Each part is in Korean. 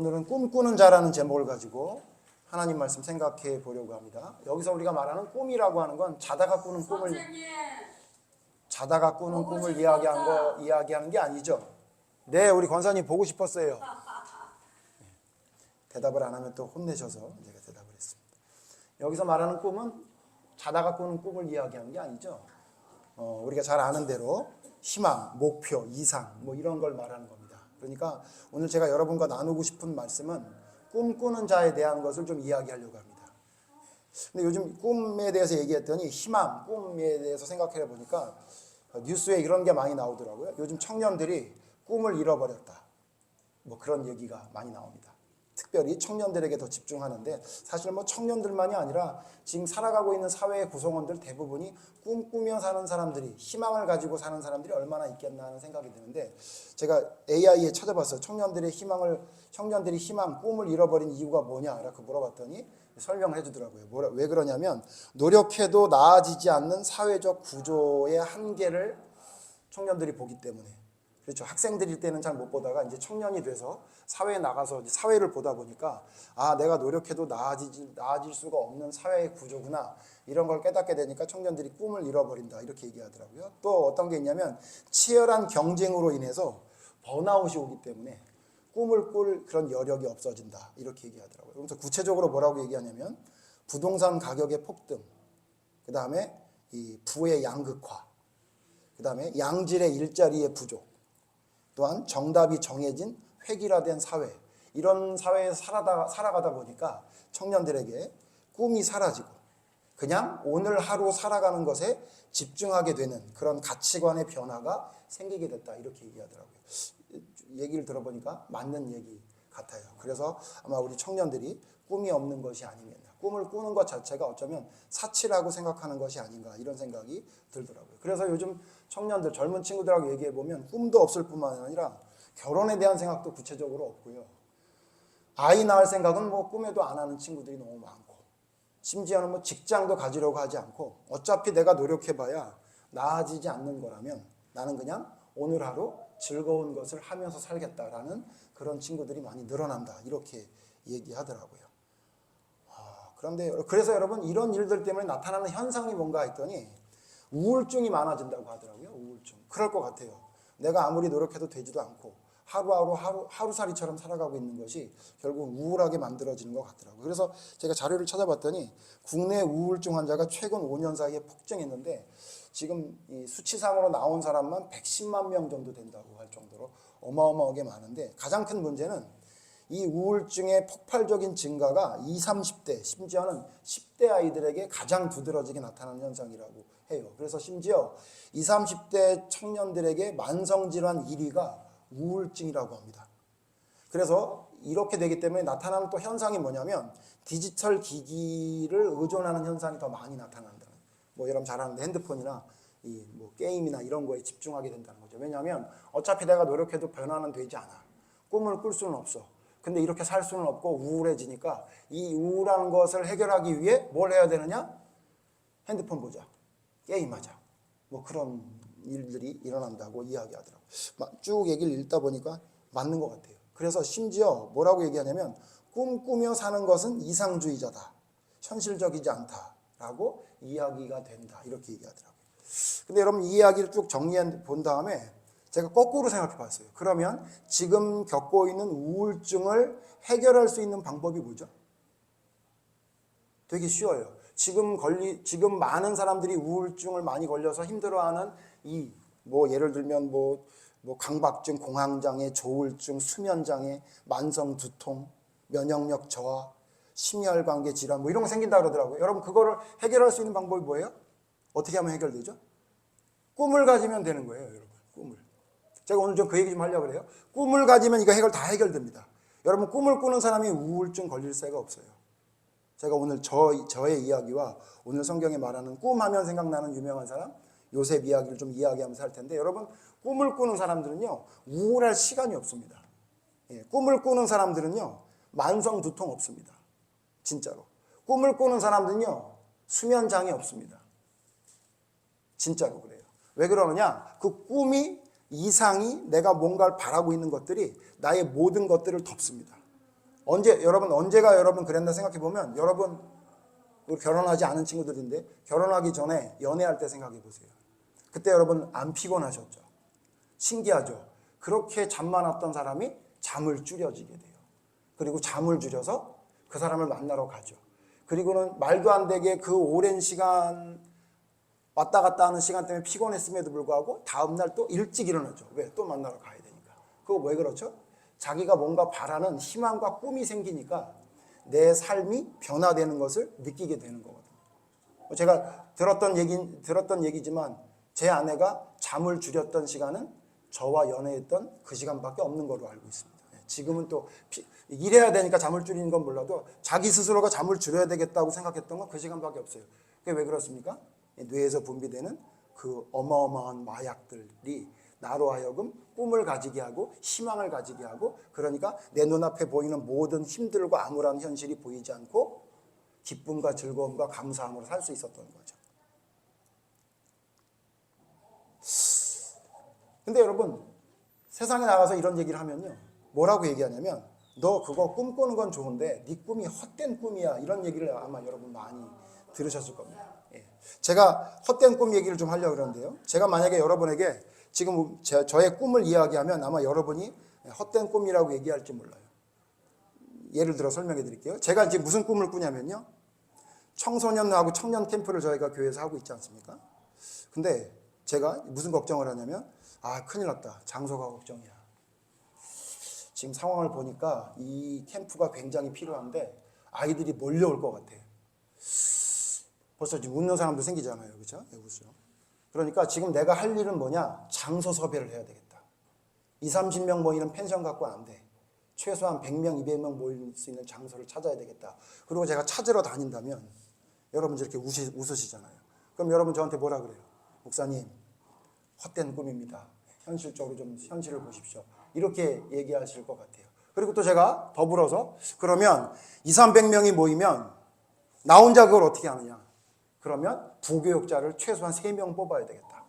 오늘은 꿈꾸는 자라는 제목을 가지고 하나님 말씀 생각해 보려고 합니다. 여기서 우리가 말하는 꿈이라고 하는 건 자다가 꾸는 꿈을 이야기하는 게 아니죠. 네, 우리 권사님 보고 싶었어요. 대답을 안 하면 또 혼내셔서 제가 대답을 했습니다. 여기서 말하는 꿈은 자다가 꾸는 꿈을 이야기하는 게 아니죠. 우리가 잘 아는 대로 희망, 목표, 이상 뭐 이런 걸 말하는 겁니다. 그러니까 오늘 제가 여러분과 나누고 싶은 말씀은 꿈꾸는 자에 대한 것을 좀 이야기하려고 합니다. 근데 요즘 꿈에 대해서 얘기했더니 희망, 꿈에 대해서 생각해 보니까 뉴스에 이런 게 많이 나오더라고요. 요즘 청년들이 꿈을 잃어버렸다. 뭐 그런 얘기가 많이 나옵니다. 특별히 청년들에게 더 집중하는데 사실 뭐 청년들만이 아니라 지금 살아가고 있는 사회의 구성원들 대부분이 꿈꾸며 사는 사람들이, 희망을 가지고 사는 사람들이 얼마나 있겠나 하는 생각이 드는데, 제가 AI에 찾아봤어요. 청년들이 희망, 꿈을 잃어버린 이유가 뭐냐라고 물어봤더니 설명을 해주더라고요. 왜 그러냐면 노력해도 나아지지 않는 사회적 구조의 한계를 청년들이 보기 때문에. 그렇죠. 학생들일 때는 잘 못 보다가 이제 청년이 돼서 사회에 나가서 사회를 보다 보니까 내가 노력해도 나아질 수가 없는 사회의 구조구나, 이런 걸 깨닫게 되니까 청년들이 꿈을 잃어버린다, 이렇게 얘기하더라고요. 또 어떤 게 있냐면 치열한 경쟁으로 인해서 번아웃이 오기 때문에 꿈을 꿀 그런 여력이 없어진다, 이렇게 얘기하더라고요. 그래서 구체적으로 뭐라고 얘기하냐면 부동산 가격의 폭등, 그 다음에 이 부의 양극화, 그 다음에 양질의 일자리의 부족, 또한 정답이 정해진 획일화된 사회, 이런 사회에 살아가다 보니까 청년들에게 꿈이 사라지고 그냥 오늘 하루 살아가는 것에 집중하게 되는 그런 가치관의 변화가 생기게 됐다, 이렇게 얘기하더라고요. 얘기를 들어보니까 맞는 얘기 같아요. 그래서 아마 우리 청년들이 꿈이 없는 것이 아니겠나, 꿈을 꾸는 것 자체가 어쩌면 사치라고 생각하는 것이 아닌가, 이런 생각이 들더라고요. 그래서 요즘 청년들, 젊은 친구들하고 얘기해보면 꿈도 없을 뿐만 아니라 결혼에 대한 생각도 구체적으로 없고요. 아이 낳을 생각은 뭐 꿈에도 안 하는 친구들이 너무 많고, 심지어는 뭐 직장도 가지려고 하지 않고 어차피 내가 노력해봐야 나아지지 않는 거라면 나는 그냥 오늘 하루 즐거운 것을 하면서 살겠다라는 그런 친구들이 많이 늘어난다, 이렇게 얘기하더라고요. 그런데 그래서 여러분, 이런 일들 때문에 나타나는 현상이 뭔가 했더니 우울증이 많아진다고 하더라고요. 우울증. 그럴 것 같아요. 내가 아무리 노력해도 되지도 않고 하루살이처럼 살아가고 있는 것이 결국 우울하게 만들어지는 것 같더라고요. 그래서 제가 자료를 찾아봤더니 국내 우울증 환자가 최근 5년 사이에 폭증했는데 지금 이 수치상으로 나온 사람만 110만 명 정도 된다고 할 정도로 어마어마하게 많은데, 가장 큰 문제는 이 우울증의 폭발적인 증가가 20, 30대, 심지어는 10대 아이들에게 가장 두드러지게 나타나는 현상이라고 해요. 그래서 심지어 20, 30대 청년들에게 만성질환 1위가 우울증이라고 합니다. 그래서 이렇게 되기 때문에 나타나는 또 현상이 뭐냐면 디지털 기기를 의존하는 현상이 더 많이 나타난다는, 뭐 여러분 잘 아는데 핸드폰이나 뭐 게임이나 이런 거에 집중하게 된다는 거죠. 왜냐하면 어차피 내가 노력해도 변화는 되지 않아. 꿈을 꿀 수는 없어. 근데 이렇게 살 수는 없고 우울해지니까 이 우울한 것을 해결하기 위해 뭘 해야 되느냐? 핸드폰 보자, 게임하자, 뭐 그런 일들이 일어난다고 이야기하더라고요. 쭉 얘기를 읽다 보니까 맞는 것 같아요. 그래서 심지어 뭐라고 얘기하냐면 꿈꾸며 사는 것은 이상주의자다, 현실적이지 않다라고 이야기가 된다, 이렇게 얘기하더라고요. 근데 여러분, 이 이야기를 쭉 정리해 본 다음에 제가 거꾸로 생각해 봤어요. 그러면 지금 겪고 있는 우울증을 해결할 수 있는 방법이 뭐죠? 되게 쉬워요. 지금 많은 사람들이 우울증을 많이 걸려서 힘들어하는 뭐 예를 들면 뭐 강박증, 공황장애, 조울증, 수면장애, 만성 두통, 면역력 저하, 심혈관계 질환, 뭐 이런 거 생긴다 그러더라고요. 여러분, 그거를 해결할 수 있는 방법이 뭐예요? 어떻게 하면 해결되죠? 꿈을 가지면 되는 거예요, 여러분. 꿈을. 제가 오늘 좀 그 얘기 좀 하려고 그래요. 꿈을 가지면 이거 다 해결됩니다. 여러분, 꿈을 꾸는 사람이 우울증 걸릴 새가 없어요. 제가 오늘 저의 이야기와 오늘 성경에 말하는 꿈하면 생각나는 유명한 사람 요셉 이야기를 좀 이야기하면서 할 텐데, 여러분, 꿈을 꾸는 사람들은요 우울할 시간이 없습니다. 꿈을 꾸는 사람들은요 만성 두통 없습니다. 진짜로. 꿈을 꾸는 사람들은요 수면장애 없습니다. 진짜로 그래요. 왜 그러느냐? 그 꿈이, 이상이, 내가 뭔가를 바라고 있는 것들이 나의 모든 것들을 덮습니다. 언제가 여러분 그랬나 생각해 보면 여러분 우리 결혼하지 않은 친구들인데 결혼하기 전에 연애할 때 생각해 보세요. 그때 여러분 안 피곤하셨죠? 신기하죠? 그렇게 잠만 왔던 사람이 잠을 줄여지게 돼요. 그리고 잠을 줄여서 그 사람을 만나러 가죠. 그리고는 말도 안 되게 그 오랜 시간 왔다 갔다 하는 시간 때문에 피곤했음에도 불구하고 다음날 또 일찍 일어나죠. 왜? 또 만나러 가야 되니까. 그거 왜 그렇죠? 자기가 뭔가 바라는 희망과 꿈이 생기니까 내 삶이 변화되는 것을 느끼게 되는 거거든요. 제가 들었던 얘기지만 제 아내가 잠을 줄였던 시간은 저와 연애했던 그 시간밖에 없는 걸로 알고 있습니다. 지금은 또 일해야 되니까 잠을 줄이는 건 몰라도 자기 스스로가 잠을 줄여야 되겠다고 생각했던 건 그 시간밖에 없어요. 그게 왜 그렇습니까? 뇌에서 분비되는 그 어마어마한 마약들이 나로 하여금 꿈을 가지게 하고 희망을 가지게 하고 그러니까 내 눈앞에 보이는 모든 힘들고 암울한 현실이 보이지 않고 기쁨과 즐거움과 감사함으로 살 수 있었던 거죠. 근데 여러분 세상에 나가서 이런 얘기를 하면요 뭐라고 얘기하냐면 너 그거 꿈꾸는 건 좋은데 네 꿈이 헛된 꿈이야 이런 얘기를 아마 여러분 많이 들으셨을 겁니다. 제가 헛된 꿈 얘기를 좀 하려고 그러는데요. 제가 만약에 여러분에게 지금 저의 꿈을 이야기하면 아마 여러분이 헛된 꿈이라고 얘기할지 몰라요. 예를 들어 설명해 드릴게요. 제가 이제 무슨 꿈을 꾸냐면요. 청소년하고 청년 캠프를 저희가 교회에서 하고 있지 않습니까? 근데 제가 무슨 걱정을 하냐면 큰일 났다. 장소가 걱정이야. 지금 상황을 보니까 이 캠프가 굉장히 필요한데 아이들이 몰려올 것 같아. 벌써 지금 웃는 사람도 생기잖아요. 그렇죠? 웃죠. 그러니까 지금 내가 할 일은 뭐냐? 장소 섭외를 해야 되겠다. 20-30명 모이는 펜션 갖고는 안 돼. 최소한 100명, 200명 모일 수 있는 장소를 찾아야 되겠다. 그리고 제가 찾으러 다닌다면 여러분 저렇게 웃으시잖아요. 그럼 여러분 저한테 뭐라 그래요? 목사님, 헛된 꿈입니다. 현실적으로 좀 현실을 보십시오. 이렇게 얘기하실 것 같아요. 그리고 또 제가 더불어서 그러면 200-300명이 모이면 나 혼자 그걸 어떻게 하느냐? 그러면 부교육자를 최소한 3명 뽑아야 되겠다.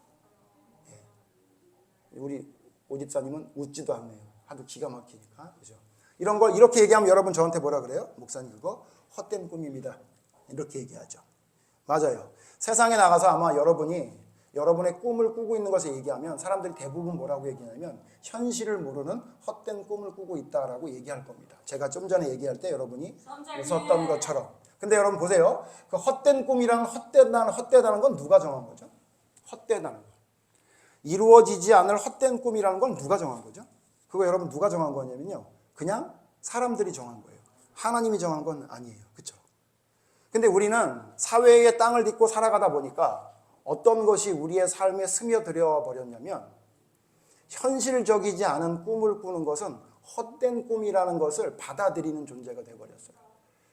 우리 오집사님은 웃지도 않네요. 하도 기가 막히니까. 그죠? 이런 걸 이렇게 얘기하면 여러분 저한테 뭐라 그래요? 목사님 그거 헛된 꿈입니다. 이렇게 얘기하죠. 맞아요. 세상에 나가서 아마 여러분이 여러분의 꿈을 꾸고 있는 것을 얘기하면 사람들이 대부분 뭐라고 얘기하냐면 현실을 모르는 헛된 꿈을 꾸고 있다라고 얘기할 겁니다. 제가 좀 전에 얘기할 때 여러분이 웃었던 것처럼. 근데 여러분 보세요. 그 헛된 꿈이랑 헛되다는 건 누가 정한 거죠? 헛되다는 거. 이루어지지 않을 헛된 꿈이라는 건 누가 정한 거죠? 그거 여러분 누가 정한 거냐면요. 그냥 사람들이 정한 거예요. 하나님이 정한 건 아니에요. 그렇죠? 근데 우리는 사회의 땅을 딛고 살아가다 보니까 어떤 것이 우리의 삶에 스며들어 버렸냐면 현실적이지 않은 꿈을 꾸는 것은 헛된 꿈이라는 것을 받아들이는 존재가 되어버렸어요.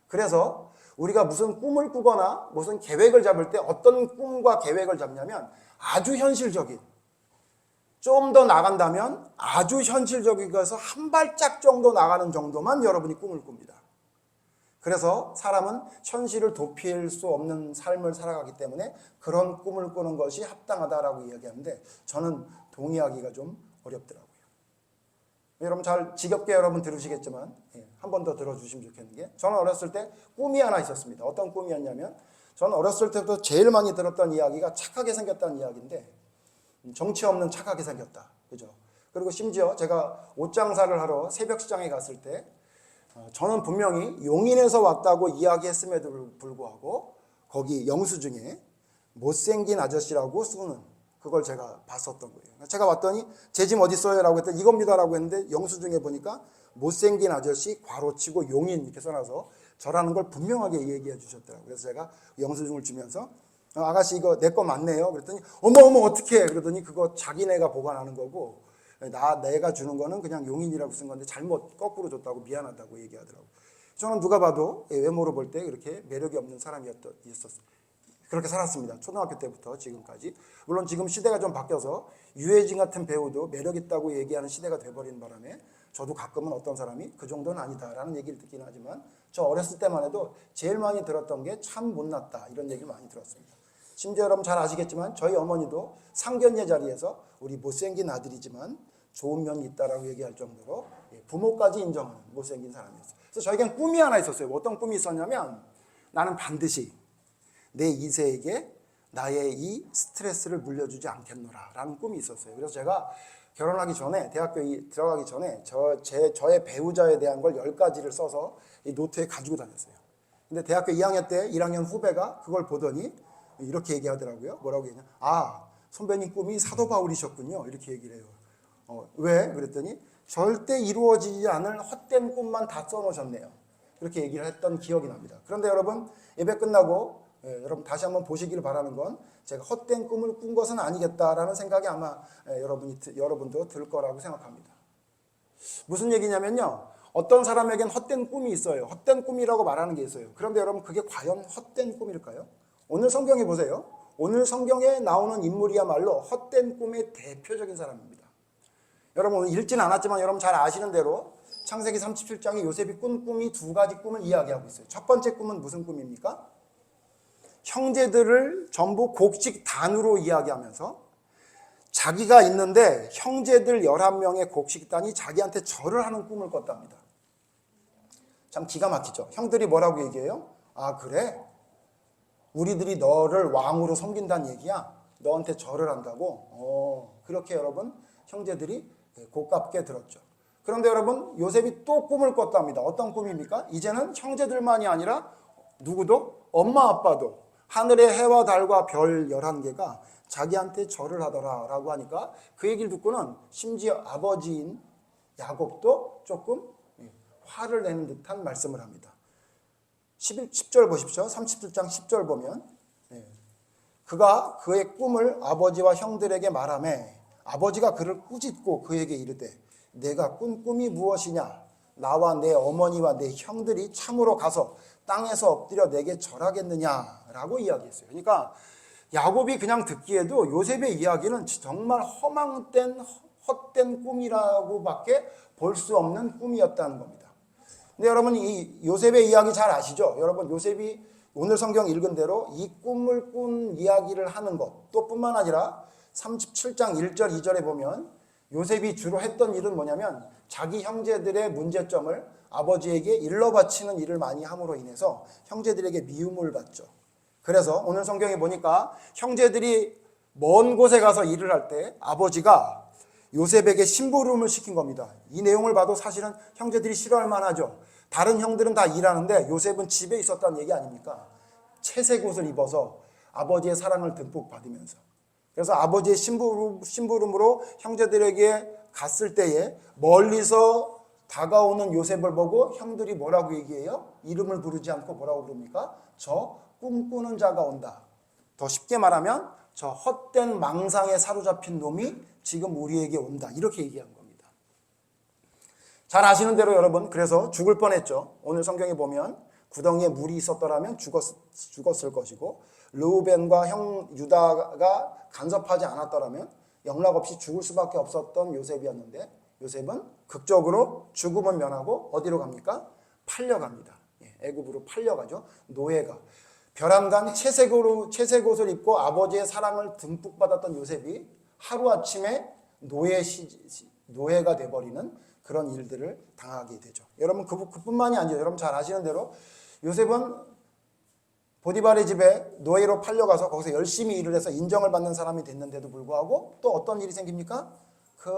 그래서 우리가 무슨 꿈을 꾸거나 무슨 계획을 잡을 때 어떤 꿈과 계획을 잡냐면 아주 현실적인, 좀 더 나간다면 아주 현실적인 것에서 한 발짝 정도 나가는 정도만 여러분이 꿈을 꿉니다. 그래서 사람은 현실을 도피할 수 없는 삶을 살아가기 때문에 그런 꿈을 꾸는 것이 합당하다라고 이야기하는데 저는 동의하기가 좀 어렵더라고요. 여러분 잘 지겹게 여러분 들으시겠지만 한 번 더 들어주시면 좋겠는 게 저는 어렸을 때 꿈이 하나 있었습니다. 어떤 꿈이었냐면 저는 어렸을 때부터 제일 많이 들었던 이야기가 착하게 생겼다는 이야기인데 정치 없는 착하게 생겼다. 그죠? 그리고 심지어 제가 옷 장사를 하러 새벽 시장에 갔을 때 저는 분명히 용인에서 왔다고 이야기했음에도 불구하고 거기 영수증에 못생긴 아저씨라고 쓰는 그걸 제가 봤었던 거예요. 제가 왔더니 제 집 어디 있어요? 라고 했더니 이겁니다라고 했는데 영수증에 보니까 못생긴 아저씨 괄호치고 용인 이렇게 써놔서 저라는 걸 분명하게 얘기해 주셨더라고요. 그래서 제가 영수증을 주면서 아가씨 이거 내 거 맞네요. 그랬더니 어머 어떡해. 그러더니 그거 자기네가 보관하는 거고 내가 주는 거는 그냥 용인이라고 쓴 건데 잘못 거꾸로 줬다고 미안하다고 얘기하더라고요. 저는 누가 봐도 외모로 볼 때 그렇게 매력이 없는 사람이었어요. 그렇게 살았습니다. 초등학교 때부터 지금까지. 물론 지금 시대가 좀 바뀌어서 유해진 같은 배우도 매력 있다고 얘기하는 시대가 돼버리는 바람에 저도 가끔은 어떤 사람이 그 정도는 아니다라는 얘기를 듣긴 하지만 저 어렸을 때만 해도 제일 많이 들었던 게 참 못났다 이런 얘기를 많이 들었습니다. 심지어 여러분 잘 아시겠지만 저희 어머니도 상견례 자리에서 우리 못생긴 아들이지만 좋은 면이 있다라고 얘기할 정도로 부모까지 인정하는 못생긴 사람이었어요. 그래서 저에겐 꿈이 하나 있었어요. 어떤 꿈이 있었냐면 나는 반드시 내 2세에게 나의 이 스트레스를 물려주지 않겠노라 라는 꿈이 있었어요. 그래서 제가 결혼하기 전에 대학교에 들어가기 전에 저의 배우자에 대한 걸 10가지를 써서 이 노트에 가지고 다녔어요. 근데 대학교 2학년 때 1학년 후배가 그걸 보더니 이렇게 얘기하더라고요. 뭐라고 얘기하냐? 아, 선배님 꿈이 사도 바울이셨군요. 이렇게 얘기를 해요. 왜? 그랬더니 절대 이루어지지 않을 헛된 꿈만 다 써놓으셨네요. 그렇게 얘기를 했던 기억이 납니다. 그런데 여러분 예배 끝나고 여러분 다시 한번 보시기를 바라는 건 제가 헛된 꿈을 꾼 것은 아니겠다라는 생각이 아마 여러분도 들 거라고 생각합니다. 무슨 얘기냐면요. 어떤 사람에겐 헛된 꿈이 있어요. 헛된 꿈이라고 말하는 게 있어요. 그런데 여러분 그게 과연 헛된 꿈일까요? 오늘 성경에 보세요. 오늘 성경에 나오는 인물이야말로 헛된 꿈의 대표적인 사람입니다. 여러분 오늘 읽지는 않았지만 여러분 잘 아시는 대로 창세기 37장에 요셉이 꾼 꿈이 2가지 꿈을 이야기하고 있어요. 첫 번째 꿈은 무슨 꿈입니까? 형제들을 전부 곡식 단으로 이야기하면서 자기가 있는데 형제들 11명의 곡식단이 자기한테 절을 하는 꿈을 꿨답니다. 참 기가 막히죠. 형들이 뭐라고 얘기해요? 아 그래? 우리들이 너를 왕으로 섬긴다는 얘기야? 너한테 절을 한다고? 그렇게 여러분 형제들이 고깝게 들었죠. 그런데 여러분 요셉이 또 꿈을 꿨답니다. 어떤 꿈입니까? 이제는 형제들만이 아니라 누구도? 엄마 아빠도 하늘의 해와 달과 별 11개가 자기한테 절을 하더라 라고 하니까 그 얘기를 듣고는 심지어 아버지인 야곱도 조금 화를 내는 듯한 말씀을 합니다. 10절 보십시오. 37장 10절 보면 그가 그의 꿈을 아버지와 형들에게 말하매 아버지가 그를 꾸짖고 그에게 이르되 내가 꾼 꿈이 무엇이냐? 나와 내 어머니와 내 형들이 참으로 가서 땅에서 엎드려 내게 절하겠느냐라고 이야기했어요. 그러니까 야곱이 그냥 듣기에도 요셉의 이야기는 정말 헛된 꿈이라고밖에 볼 수 없는 꿈이었다는 겁니다. 근데 여러분 이 요셉의 이야기 잘 아시죠? 여러분 요셉이 오늘 성경 읽은 대로 이 꿈을 꾼 이야기를 하는 것 또 뿐만 아니라 37장 1절 2절에 보면 요셉이 주로 했던 일은 뭐냐면 자기 형제들의 문제점을 아버지에게 일러 바치는 일을 많이 함으로 인해서 형제들에게 미움을 받죠. 그래서 오늘 성경에 보니까 형제들이 먼 곳에 가서 일을 할 때 아버지가 요셉에게 심부름을 시킨 겁니다. 이 내용을 봐도 사실은 형제들이 싫어할 만하죠. 다른 형들은 다 일하는데 요셉은 집에 있었다는 얘기 아닙니까? 채색 옷을 입어서 아버지의 사랑을 듬뿍 받으면서. 그래서 아버지의 심부름으로 형제들에게 갔을 때에 멀리서 다가오는 요셉을 보고 형들이 뭐라고 얘기해요? 이름을 부르지 않고 뭐라고 부릅니까? 저 꿈꾸는 자가 온다. 더 쉽게 말하면 저 헛된 망상에 사로잡힌 놈이 지금 우리에게 온다. 이렇게 얘기한 겁니다. 잘 아시는 대로 여러분 그래서 죽을 뻔했죠. 오늘 성경에 보면 구덩이에 물이 있었더라면 죽었을 것이고 르우벤과 형 유다가 간섭하지 않았더라면 영락없이 죽을 수밖에 없었던 요셉이었는데 요셉은 극적으로 죽음은 면하고 어디로 갑니까? 팔려갑니다. 애굽으로 팔려가죠. 노예가. 벼랑간 채색 옷을 입고 아버지의 사랑을 듬뿍 받았던 요셉이 하루아침에 노예가 돼버리는 그런 일들을 당하게 되죠. 여러분 그뿐만이 아니죠. 여러분 잘 아시는 대로 요셉은 보디발의 집에 노예로 팔려가서 거기서 열심히 일을 해서 인정을 받는 사람이 됐는데도 불구하고 또 어떤 일이 생깁니까? 그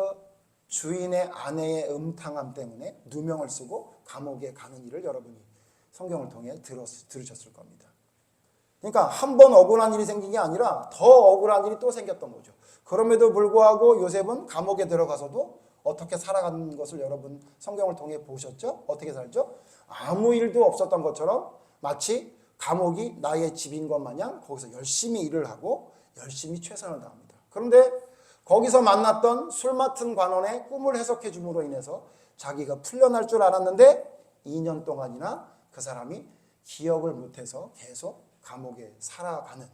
주인의 아내의 음탕함 때문에 누명을 쓰고 감옥에 가는 일을 여러분이 성경을 통해 들으셨을 겁니다. 그러니까 한 번 억울한 일이 생긴 게 아니라 더 억울한 일이 또 생겼던 거죠. 그럼에도 불구하고 요셉은 감옥에 들어가서도 어떻게 살아가는 것을 여러분 성경을 통해 보셨죠? 어떻게 살죠? 아무 일도 없었던 것처럼 마치 감옥이 나의 집인 것 마냥 거기서 열심히 일을 하고 열심히 최선을 다합니다. 그런데 거기서 만났던 술 맡은 관원의 꿈을 해석해 줌으로 인해서 자기가 풀려날 줄 알았는데 2년 동안이나 그 사람이 기억을 못해서 계속 감옥에 살아가는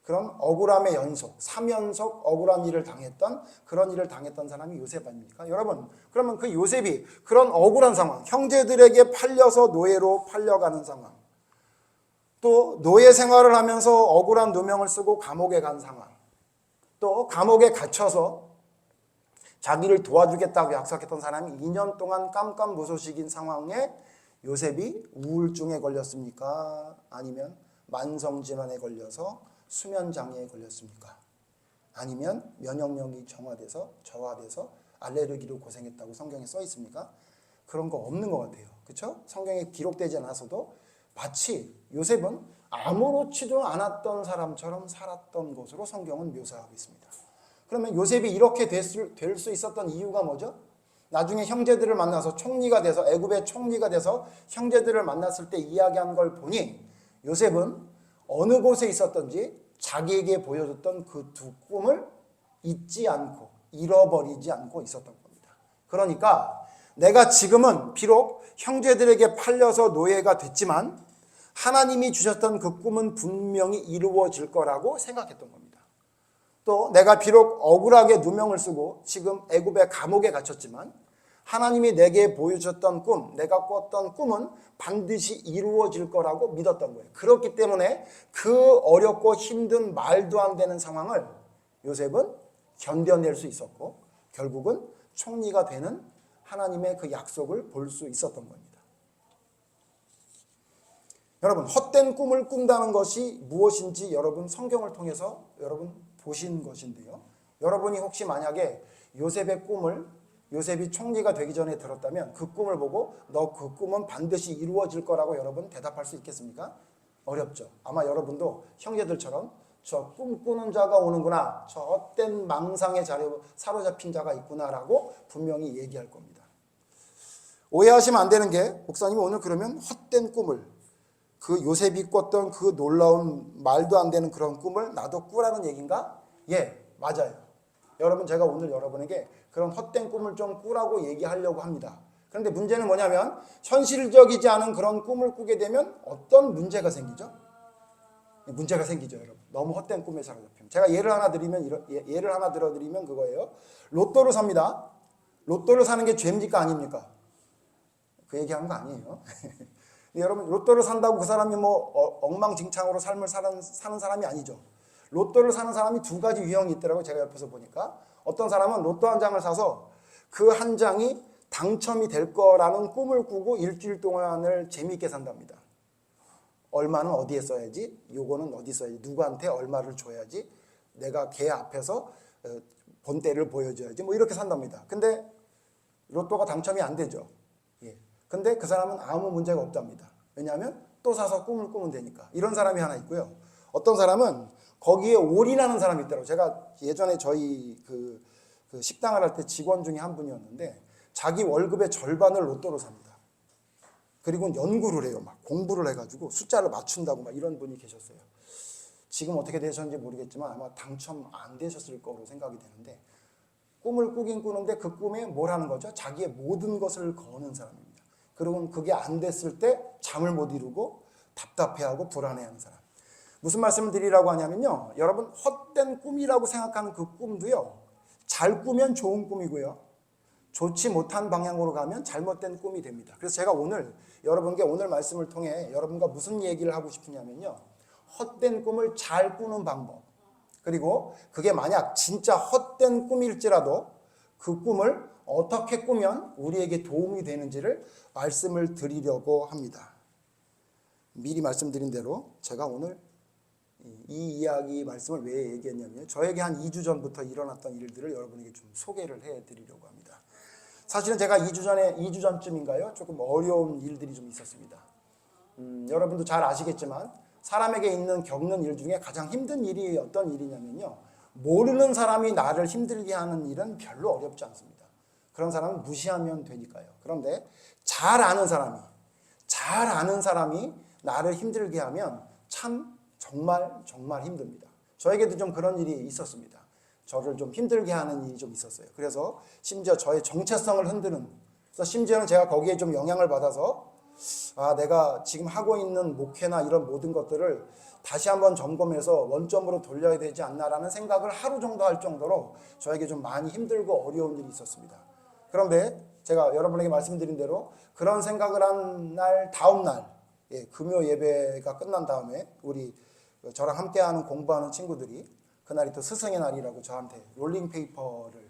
그런 억울함의 연속, 3연속 억울한 일을 당했던 그런 일을 당했던 사람이 요셉 아닙니까? 여러분 그러면 그 요셉이 그런 억울한 상황, 형제들에게 팔려서 노예로 팔려가는 상황, 또 노예 생활을 하면서 억울한 누명을 쓰고 감옥에 간 상황, 또 감옥에 갇혀서 자기를 도와주겠다고 약속했던 사람이 2년 동안 깜깜무소식인 상황에 요셉이 우울증에 걸렸습니까? 아니면 만성질환에 걸려서 수면장애에 걸렸습니까? 아니면 면역력이 저하돼서 알레르기로 고생했다고 성경에 써 있습니까? 그런 거 없는 것 같아요. 그렇죠? 성경에 기록되지 않아서도 마치 요셉은 아무렇지도 않았던 사람처럼 살았던 것으로 성경은 묘사하고 있습니다. 그러면 요셉이 이렇게 될 수 있었던 이유가 뭐죠? 나중에 형제들을 만나서 총리가 돼서 애굽의 총리가 돼서 형제들을 만났을 때 이야기한 걸 보니 요셉은 어느 곳에 있었던지 자기에게 보여줬던 그 두 꿈을 잊지 않고 잃어버리지 않고 있었던 겁니다. 그러니까 내가 지금은 비록 형제들에게 팔려서 노예가 됐지만 하나님이 주셨던 그 꿈은 분명히 이루어질 거라고 생각했던 겁니다. 또 내가 비록 억울하게 누명을 쓰고 지금 애굽의 감옥에 갇혔지만 하나님이 내게 보여주셨던 꿈, 내가 꿨던 꿈은 반드시 이루어질 거라고 믿었던 거예요. 그렇기 때문에 그 어렵고 힘든 말도 안 되는 상황을 요셉은 견뎌낼 수 있었고 결국은 총리가 되는 하나님의 그 약속을 볼 수 있었던 겁니다. 여러분, 헛된 꿈을 꾼다는 것이 무엇인지 여러분 성경을 통해서 여러분 보신 것인데요. 여러분이 혹시 만약에 요셉의 꿈을 요셉이 총리가 되기 전에 들었다면 그 꿈을 보고 너 그 꿈은 반드시 이루어질 거라고 여러분 대답할 수 있겠습니까? 어렵죠. 아마 여러분도 형제들처럼 저 꿈꾸는 자가 오는구나, 저 헛된 망상의 자리에 사로잡힌 자가 있구나라고 분명히 얘기할 겁니다. 오해하시면 안 되는 게 목사님이 오늘 그러면 헛된 꿈을 그 요셉이 꿨던 그 놀라운 말도 안 되는 그런 꿈을 나도 꾸라는 얘기인가? 예, 맞아요. 여러분, 제가 오늘 여러분에게 그런 헛된 꿈을 좀 꾸라고 얘기하려고 합니다. 그런데 문제는 뭐냐면 현실적이지 않은 그런 꿈을 꾸게 되면 어떤 문제가 생기죠? 문제가 생기죠, 여러분. 너무 헛된 꿈에 사로잡히면. 제가 예를 하나 들어드리면 그거예요. 로또를 삽니다. 로또를 사는 게 죄입니까? 아닙니까? 그 얘기하는 거 아니에요. 여러분, 로또를 산다고 그 사람이 엉망진창으로 삶을 사는 사람이 아니죠. 로또를 사는 사람이 두 가지 유형이 있더라고요. 제가 옆에서 보니까. 어떤 사람은 로또 한 장을 사서 그 한 장이 당첨이 될 거라는 꿈을 꾸고 일주일 동안을 재미있게 산답니다. 얼마는 어디에 써야지, 요거는 어디 써야지, 누구한테 얼마를 줘야지, 내가 걔 앞에서 본때를 보여줘야지, 이렇게 산답니다. 근데 로또가 당첨이 안 되죠. 예. 근데 그 사람은 아무 문제가 없답니다. 왜냐하면 또 사서 꿈을 꾸면 되니까. 이런 사람이 하나 있고요. 어떤 사람은 거기에 올인하는 사람이 있더라고요. 제가 예전에 저희 그 식당을 할 때 직원 중에 한 분이었는데 자기 월급의 절반을 로또로 삽니다. 그리고 연구를 해요. 막 공부를 해가지고 숫자를 맞춘다고 막 이런 분이 계셨어요. 지금 어떻게 되셨는지 모르겠지만 아마 당첨 안 되셨을 거로 생각이 되는데 꿈을 꾸긴 꾸는데 그 꿈에 뭘 하는 거죠? 자기의 모든 것을 거는 사람입니다. 그리고 그게 안 됐을 때 잠을 못 이루고 답답해하고 불안해하는 사람. 무슨 말씀을 드리라고 하냐면요. 여러분, 헛된 꿈이라고 생각하는 그 꿈도요. 잘 꾸면 좋은 꿈이고요. 좋지 못한 방향으로 가면 잘못된 꿈이 됩니다. 그래서 제가 오늘 여러분께 오늘 말씀을 통해 여러분과 무슨 얘기를 하고 싶으냐면요. 헛된 꿈을 잘 꾸는 방법. 그리고 그게 만약 진짜 헛된 꿈일지라도 그 꿈을 어떻게 꾸면 우리에게 도움이 되는지를 말씀을 드리려고 합니다. 미리 말씀드린 대로 제가 오늘 이 이야기 말씀을 왜 얘기했냐면요. 저에게 한 2주 전부터 일어났던 일들을 여러분에게 좀 소개를 해드리려고 합니다. 사실은 제가 2주 전쯤인가요? 조금 어려운 일들이 좀 있었습니다. 여러분도 잘 아시겠지만 사람에게 겪는 일 중에 가장 힘든 일이 어떤 일이냐면요. 모르는 사람이 나를 힘들게 하는 일은 별로 어렵지 않습니다. 그런 사람은 무시하면 되니까요. 그런데 잘 아는 사람이 나를 힘들게 하면 참 정말 힘듭니다. 저에게도 좀 그런 일이 있었습니다. 저를 좀 힘들게 하는 일이 좀 있었어요. 그래서 심지어 저의 정체성을 흔드는, 그래서 심지어는 제가 거기에 좀 영향을 받아서 내가 지금 하고 있는 목회나 이런 모든 것들을 다시 한번 점검해서 원점으로 돌려야 되지 않나라는 생각을 하루 정도 할 정도로 저에게 좀 많이 힘들고 어려운 일이 있었습니다. 그런데 제가 여러분에게 말씀드린 대로 그런 생각을 한 날 다음 날 금요 예배가 끝난 다음에 우리 저랑 함께하는 공부하는 친구들이 그날이 또 스승의 날이라고 저한테 롤링페이퍼를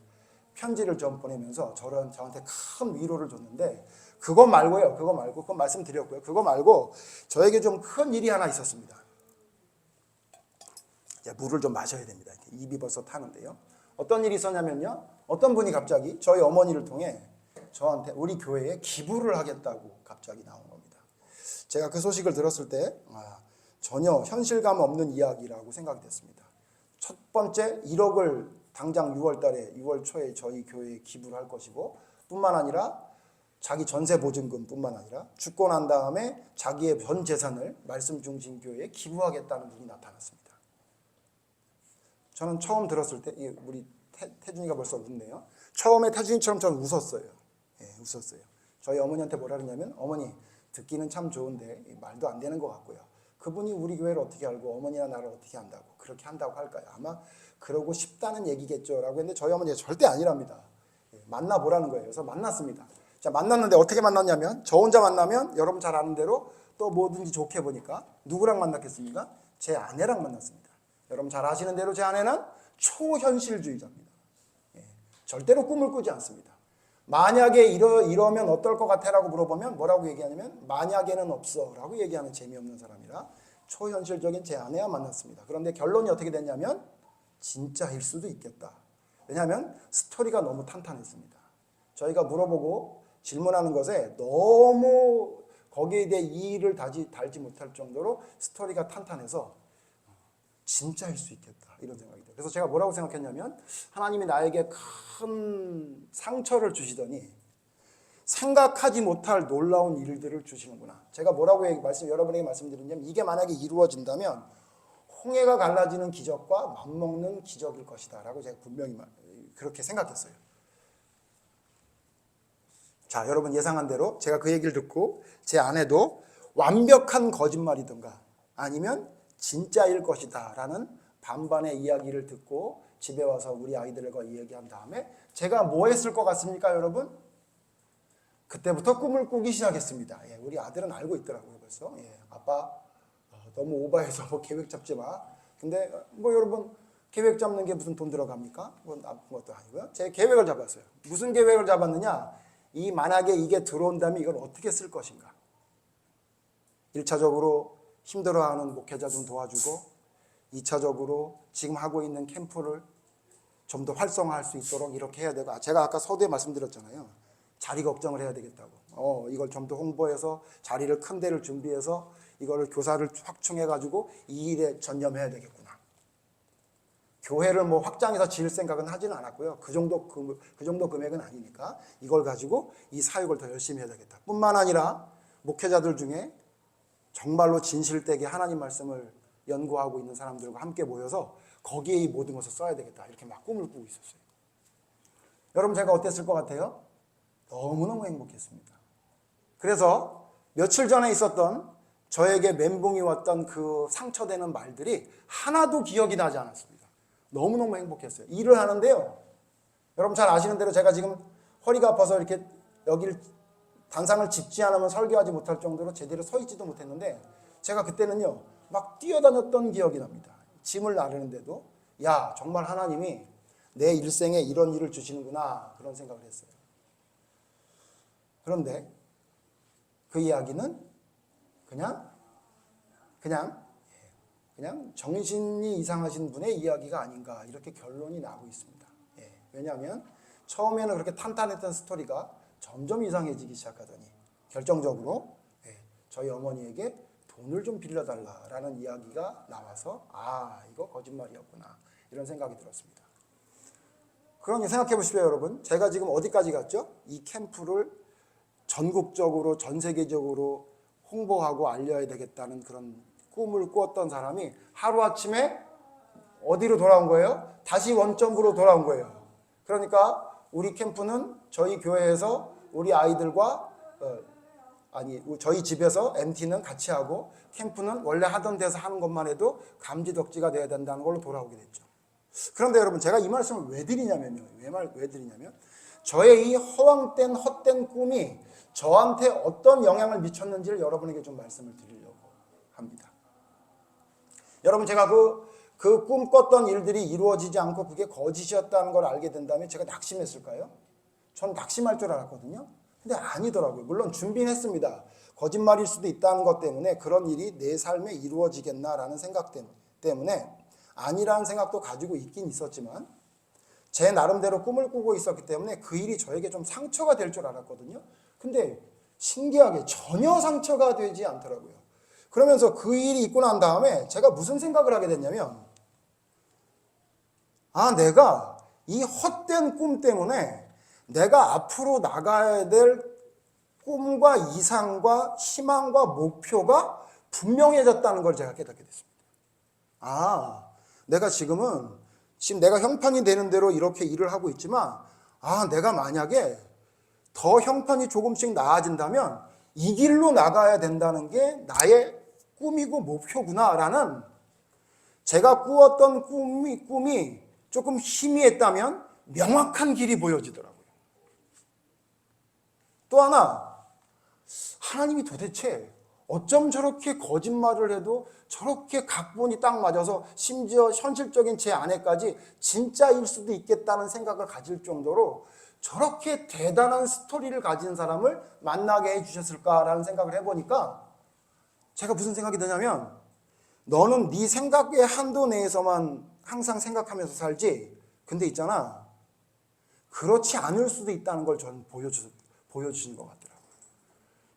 편지를 좀 보내면서 저한테 큰 위로를 줬는데 그거 말고요. 그거 말씀드렸고요. 그거 말고 저에게 좀 큰 일이 하나 있었습니다. 이제 물을 좀 마셔야 됩니다. 입이 벌써 타는데요. 어떤 일이 있었냐면요. 어떤 분이 갑자기 저희 어머니를 통해 저한테 우리 교회에 기부를 하겠다고 갑자기 나온 겁니다. 제가 그 소식을 들었을 때 전혀 현실감 없는 이야기라고 생각이 됐습니다. 첫 번째 1억을 당장 6월 초에 저희 교회에 기부를 할 것이고 뿐만 아니라 자기 전세 보증금 뿐만 아니라 죽고 난 다음에 자기의 전 재산을 말씀 중심 교회에 기부하겠다는 분이 나타났습니다. 저는 처음 들었을 때 우리 태준이가 벌써 웃네요. 처음에 태준이처럼 저는 웃었어요. 웃었어요. 저희 어머니한테 뭐라 그러냐면 어머니 듣기는 참 좋은데 말도 안 되는 것 같고요. 그분이 우리 교회를 어떻게 알고 어머니나 나를 어떻게 한다고 그렇게 한다고 할까요? 아마 그러고 싶다는 얘기겠죠 라고 했는데 저희 어머니가 절대 아니랍니다. 만나보라는 거예요. 그래서 만났습니다. 자, 만났는데 어떻게 만났냐면 저 혼자 만나면 여러분 잘 아는 대로 또 뭐든지 좋게 보니까 누구랑 만났겠습니까? 제 아내랑 만났습니다. 여러분 잘 아시는 대로 제 아내는 초현실주의자입니다. 절대로 꿈을 꾸지 않습니다. 만약에 이러면 어떨 것 같아 라고 물어보면 뭐라고 얘기하냐면 만약에는 없어 라고 얘기하는 재미없는 사람이라 초현실적인 제 아내와 만났습니다. 그런데 결론이 어떻게 됐냐면 진짜일 수도 있겠다. 왜냐하면 스토리가 너무 탄탄했습니다. 저희가 물어보고 질문하는 것에 너무 거기에 대해 이의를 달지 못할 정도로 스토리가 탄탄해서 진짜일 수 있겠다 이런 생각이 들어요. 그래서 제가 뭐라고 생각했냐면 하나님이 나에게 큰 상처를 주시더니 생각하지 못할 놀라운 일들을 주시는구나. 제가 뭐라고 여러분에게 말씀드리냐면 이게 만약에 이루어진다면 홍해가 갈라지는 기적과 맞먹는 기적일 것이다 라고 제가 분명히 그렇게 생각했어요. 자, 여러분 예상한 대로 제가 그 얘기를 듣고 제 아내도 완벽한 거짓말이든가 아니면 진짜일 것이다 라는 반반의 이야기를 듣고 집에 와서 우리 아이들과 이야기한 다음에 제가 뭐 했을 것 같습니까 여러분? 그때부터 꿈을 꾸기 시작했습니다. 우리 아들은 알고 있더라고요. 벌써 아빠 너무 오버해서 뭐 계획 잡지 마. 근데 뭐 여러분 계획 잡는 게 무슨 돈 들어갑니까? 뭐 나쁜 것도 아니고요. 제 계획을 잡았어요. 무슨 계획을 잡았느냐? 만약에 이게 들어온다면 이걸 어떻게 쓸 것인가? 1차적으로 힘들어하는 목회자 좀 도와주고 2차적으로 지금 하고 있는 캠프를 좀 더 활성화할 수 있도록 이렇게 해야 되고 제가 아까 서두에 말씀드렸잖아요. 자리 걱정을 해야 되겠다고. 이걸 좀 더 홍보해서 자리를 큰 데를 준비해서 이거를 교사를 확충해가지고 이 일에 전념해야 되겠구나. 교회를 뭐 확장해서 지을 생각은 하지는 않았고요. 그 정도 금액은 아니니까 이걸 가지고 이 사역을 더 열심히 해야 되겠다. 뿐만 아니라 목회자들 중에 정말로 진실되게 하나님 말씀을 연구하고 있는 사람들과 함께 모여서 거기에 이 모든 것을 써야 되겠다. 이렇게 막 꿈을 꾸고 있었어요. 여러분 제가 어땠을 것 같아요? 너무너무 행복했습니다. 그래서 며칠 전에 있었던 저에게 멘붕이 왔던 그 상처되는 말들이 하나도 기억이 나지 않았습니다. 너무너무 행복했어요. 일을 하는데요. 여러분 잘 아시는 대로 제가 지금 허리가 아파서 이렇게 여기를 단상을 짚지 않으면 설교하지 못할 정도로 제대로 서 있지도 못했는데 제가 그때는요 막 뛰어다녔던 기억이 납니다. 짐을 나르는데도 야 정말 하나님이 내 일생에 이런 일을 주시는구나 그런 생각을 했어요. 그런데 그 이야기는 그냥 정신이 이상하신 분의 이야기가 아닌가 이렇게 결론이 나고 있습니다. 왜냐하면 처음에는 그렇게 탄탄했던 스토리가 점점 이상해지기 시작하더니 결정적으로 저희 어머니에게 돈을 좀 빌려달라라는 이야기가 나와서 이거 거짓말이었구나 이런 생각이 들었습니다. 그러니 생각해 보십시오 여러분. 제가 지금 어디까지 갔죠? 이 캠프를 전국적으로 전 세계적으로 홍보하고 알려야 되겠다는 그런 꿈을 꾸었던 사람이 하루아침에 어디로 돌아온 거예요? 다시 원점으로 돌아온 거예요. 그러니까 우리 캠프는 저희 교회에서 우리 아이들과 저희 집에서 MT는 같이 하고 캠프는 원래 하던 데서 하는 것만 해도 감지덕지가 돼야 된다는 걸로 돌아오게 됐죠. 그런데 여러분 제가 이 말씀을 왜 드리냐면요. 왜 드리냐면 저의 이 허황된 헛된 꿈이 저한테 어떤 영향을 미쳤는지를 여러분에게 좀 말씀을 드리려고 합니다. 여러분 제가 그 꿈꿨던 일들이 이루어지지 않고 그게 거짓이었다는 걸 알게 된다면 제가 낙심했을까요? 전 낙심할 줄 알았거든요. 근데 아니더라고요. 물론 준비는 했습니다. 거짓말일 수도 있다는 것 때문에 그런 일이 내 삶에 이루어지겠나라는 생각 때문에 아니라는 생각도 가지고 있긴 있었지만 제 나름대로 꿈을 꾸고 있었기 때문에 그 일이 저에게 좀 상처가 될 줄 알았거든요. 근데 신기하게 전혀 상처가 되지 않더라고요. 그러면서 그 일이 있고 난 다음에 제가 무슨 생각을 하게 됐냐면 내가 이 헛된 꿈 때문에 내가 앞으로 나가야 될 꿈과 이상과 희망과 목표가 분명해졌다는 걸 제가 깨닫게 됐습니다. 내가 지금 내가 형편이 되는 대로 이렇게 일을 하고 있지만 내가 만약에 더 형편이 조금씩 나아진다면 이 길로 나가야 된다는 게 나의 꿈이고 목표구나라는 제가 꾸었던 꿈이 조금 희미했다면 명확한 길이 보여지더라고요. 또 하나, 하나님이 도대체 어쩜 저렇게 거짓말을 해도 저렇게 각본이 딱 맞아서 심지어 현실적인 제 아내까지 진짜일 수도 있겠다는 생각을 가질 정도로 저렇게 대단한 스토리를 가진 사람을 만나게 해주셨을까라는 생각을 해보니까 제가 무슨 생각이 드냐면 너는 네 생각의 한도 내에서만 항상 생각하면서 살지 근데 있잖아 그렇지 않을 수도 있다는 걸 저는 보여주신 것 같더라고요.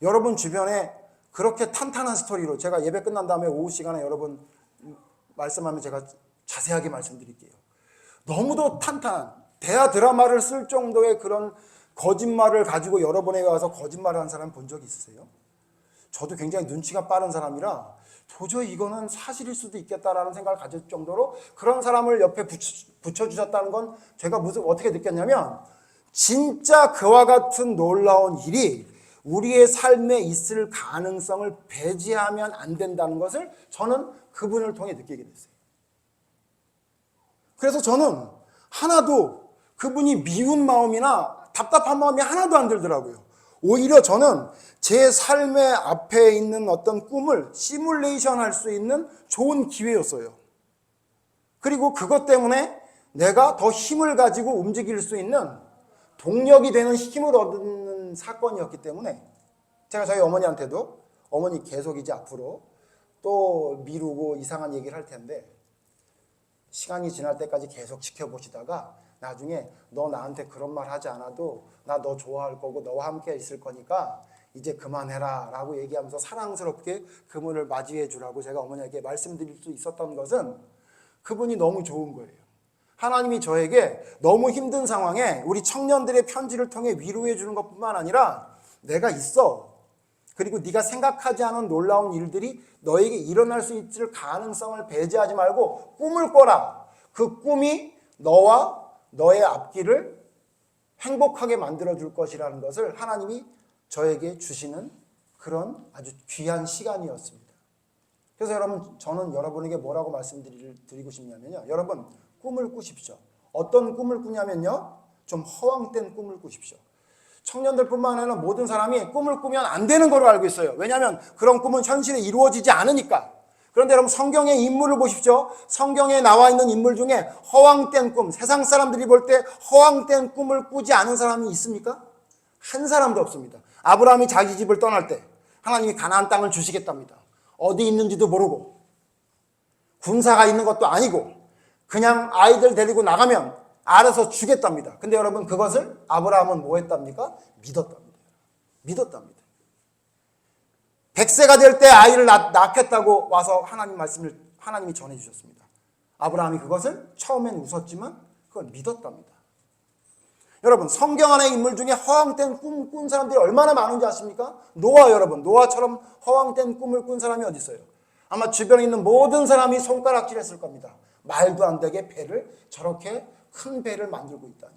여러분 주변에 그렇게 탄탄한 스토리로 제가 예배 끝난 다음에 오후 시간에 여러분 말씀하면 제가 자세하게 말씀드릴게요. 너무도 탄탄한 대하 드라마를 쓸 정도의 그런 거짓말을 가지고 여러분에게 와서 거짓말을 한 사람 본 적 있으세요? 저도 굉장히 눈치가 빠른 사람이라 도저히 이거는 사실일 수도 있겠다라는 생각을 가질 정도로 그런 사람을 옆에 붙여주셨다는 건 제가 어떻게 느꼈냐면 진짜 그와 같은 놀라운 일이 우리의 삶에 있을 가능성을 배제하면 안 된다는 것을 저는 그분을 통해 느끼게 됐어요. 그래서 저는 하나도 그분이 미운 마음이나 답답한 마음이 하나도 안 들더라고요. 오히려 저는 제 삶의 앞에 있는 어떤 꿈을 시뮬레이션 할 수 있는 좋은 기회였어요. 그리고 그것 때문에 내가 더 힘을 가지고 움직일 수 있는 동력이 되는 힘을 얻는 사건이었기 때문에 제가 저희 어머니한테도 어머니 계속 이제 앞으로 또 미루고 이상한 얘기를 할 텐데 시간이 지날 때까지 계속 지켜보시다가 나중에 너 나한테 그런 말 하지 않아도 나 너 좋아할 거고 너와 함께 있을 거니까 이제 그만해라 라고 얘기하면서 사랑스럽게 그분을 맞이해 주라고 제가 어머니에게 말씀드릴 수 있었던 것은 그분이 너무 좋은 거예요. 하나님이 저에게 너무 힘든 상황에 우리 청년들의 편지를 통해 위로해 주는 것뿐만 아니라 내가 있어. 그리고 네가 생각하지 않은 놀라운 일들이 너에게 일어날 수 있을 가능성을 배제하지 말고 꿈을 꿔라. 그 꿈이 너와 너의 앞길을 행복하게 만들어줄 것이라는 것을 하나님이 저에게 주시는 그런 아주 귀한 시간이었습니다. 그래서 여러분 저는 여러분에게 뭐라고 말씀드리고 싶냐면요. 여러분 꿈을 꾸십시오. 어떤 꿈을 꾸냐면요. 좀 허황된 꿈을 꾸십시오. 청년들뿐만 아니라 모든 사람이 꿈을 꾸면 안 되는 걸로 알고 있어요. 왜냐하면 그런 꿈은 현실에 이루어지지 않으니까. 그런데 여러분 성경의 인물을 보십시오. 성경에 나와 있는 인물 중에 허황된 꿈, 세상 사람들이 볼 때 허황된 꿈을 꾸지 않은 사람이 있습니까? 한 사람도 없습니다. 아브라함이 자기 집을 떠날 때 하나님이 가나안 땅을 주시겠답니다. 어디 있는지도 모르고 군사가 있는 것도 아니고 그냥 아이들 데리고 나가면 알아서 주겠답니다. 근데 여러분 그것을 아브라함은 뭐 했답니까? 믿었답니다. 100세가 될 때 아이를 낳겠다고 와서 하나님이 전해주셨습니다. 아브라함이 그것을 처음엔 웃었지만 그걸 믿었답니다. 여러분 성경 안의 인물 중에 허황된 꿈 꾼 사람들이 얼마나 많은지 아십니까? 여러분 노아처럼 허황된 꿈을 꾼 사람이 어디 있어요? 아마 주변에 있는 모든 사람이 손가락질했을 겁니다. 말도 안 되게 저렇게 큰 배를 만들고 있다니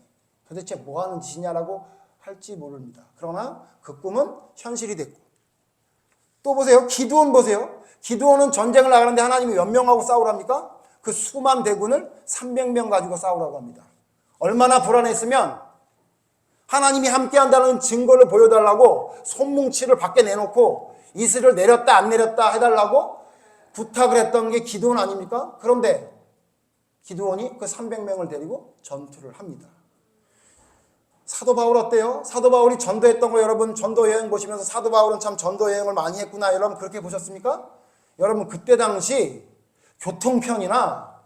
도대체 뭐 하는 짓이냐라고 할지 모릅니다. 그러나 그 꿈은 현실이 됐고 또 보세요. 기드온 보세요. 기드온은 전쟁을 나가는데 하나님이 몇 명하고 싸우랍니까? 그 수만 대군을 300명 가지고 싸우라고 합니다. 얼마나 불안했으면 하나님이 함께한다는 증거를 보여달라고 손뭉치를 밖에 내놓고 이슬을 내렸다 안 내렸다 해달라고 부탁을 했던 게 기드온 아닙니까? 그런데 기드온이 그 300명을 데리고 전투를 합니다. 사도 바울 어때요? 사도 바울이 전도했던 거 여러분 전도 여행 보시면서 사도 바울은 참 전도 여행을 많이 했구나 여러분 그렇게 보셨습니까? 여러분 그때 당시 교통편이나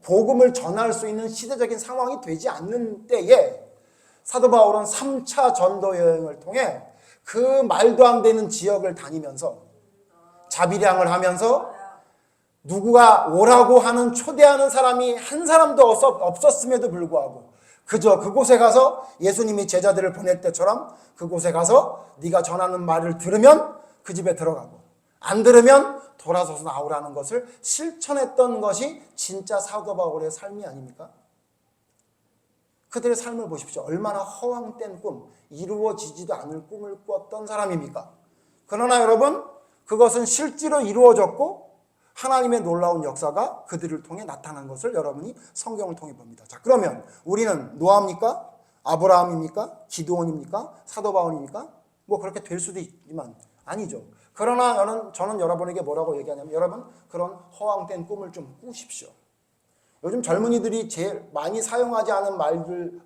복음을 전할 수 있는 시대적인 상황이 되지 않는 때에 사도 바울은 3차 전도 여행을 통해 그 말도 안 되는 지역을 다니면서 자비량을 하면서 누구가 오라고 하는 초대하는 사람이 한 사람도 없었음에도 불구하고 그저 그곳에 가서 예수님이 제자들을 보낼 때처럼 그곳에 가서 네가 전하는 말을 들으면 그 집에 들어가고 안 들으면 돌아서서 나오라는 것을 실천했던 것이 진짜 사도 바울의 삶이 아닙니까? 그들의 삶을 보십시오. 얼마나 허황된 꿈, 이루어지지도 않을 꿈을 꿨던 사람입니까? 그러나 여러분 그것은 실제로 이루어졌고 하나님의 놀라운 역사가 그들을 통해 나타난 것을 여러분이 성경을 통해 봅니다. 자, 그러면 우리는 노아입니까? 아브라함입니까? 기드온입니까? 사도 바울입니까? 뭐 그렇게 될 수도 있지만 아니죠. 그러나 저는 여러분에게 뭐라고 얘기하냐면 여러분 그런 허황된 꿈을 좀 꾸십시오. 요즘 젊은이들이 제일 많이 사용하지 않은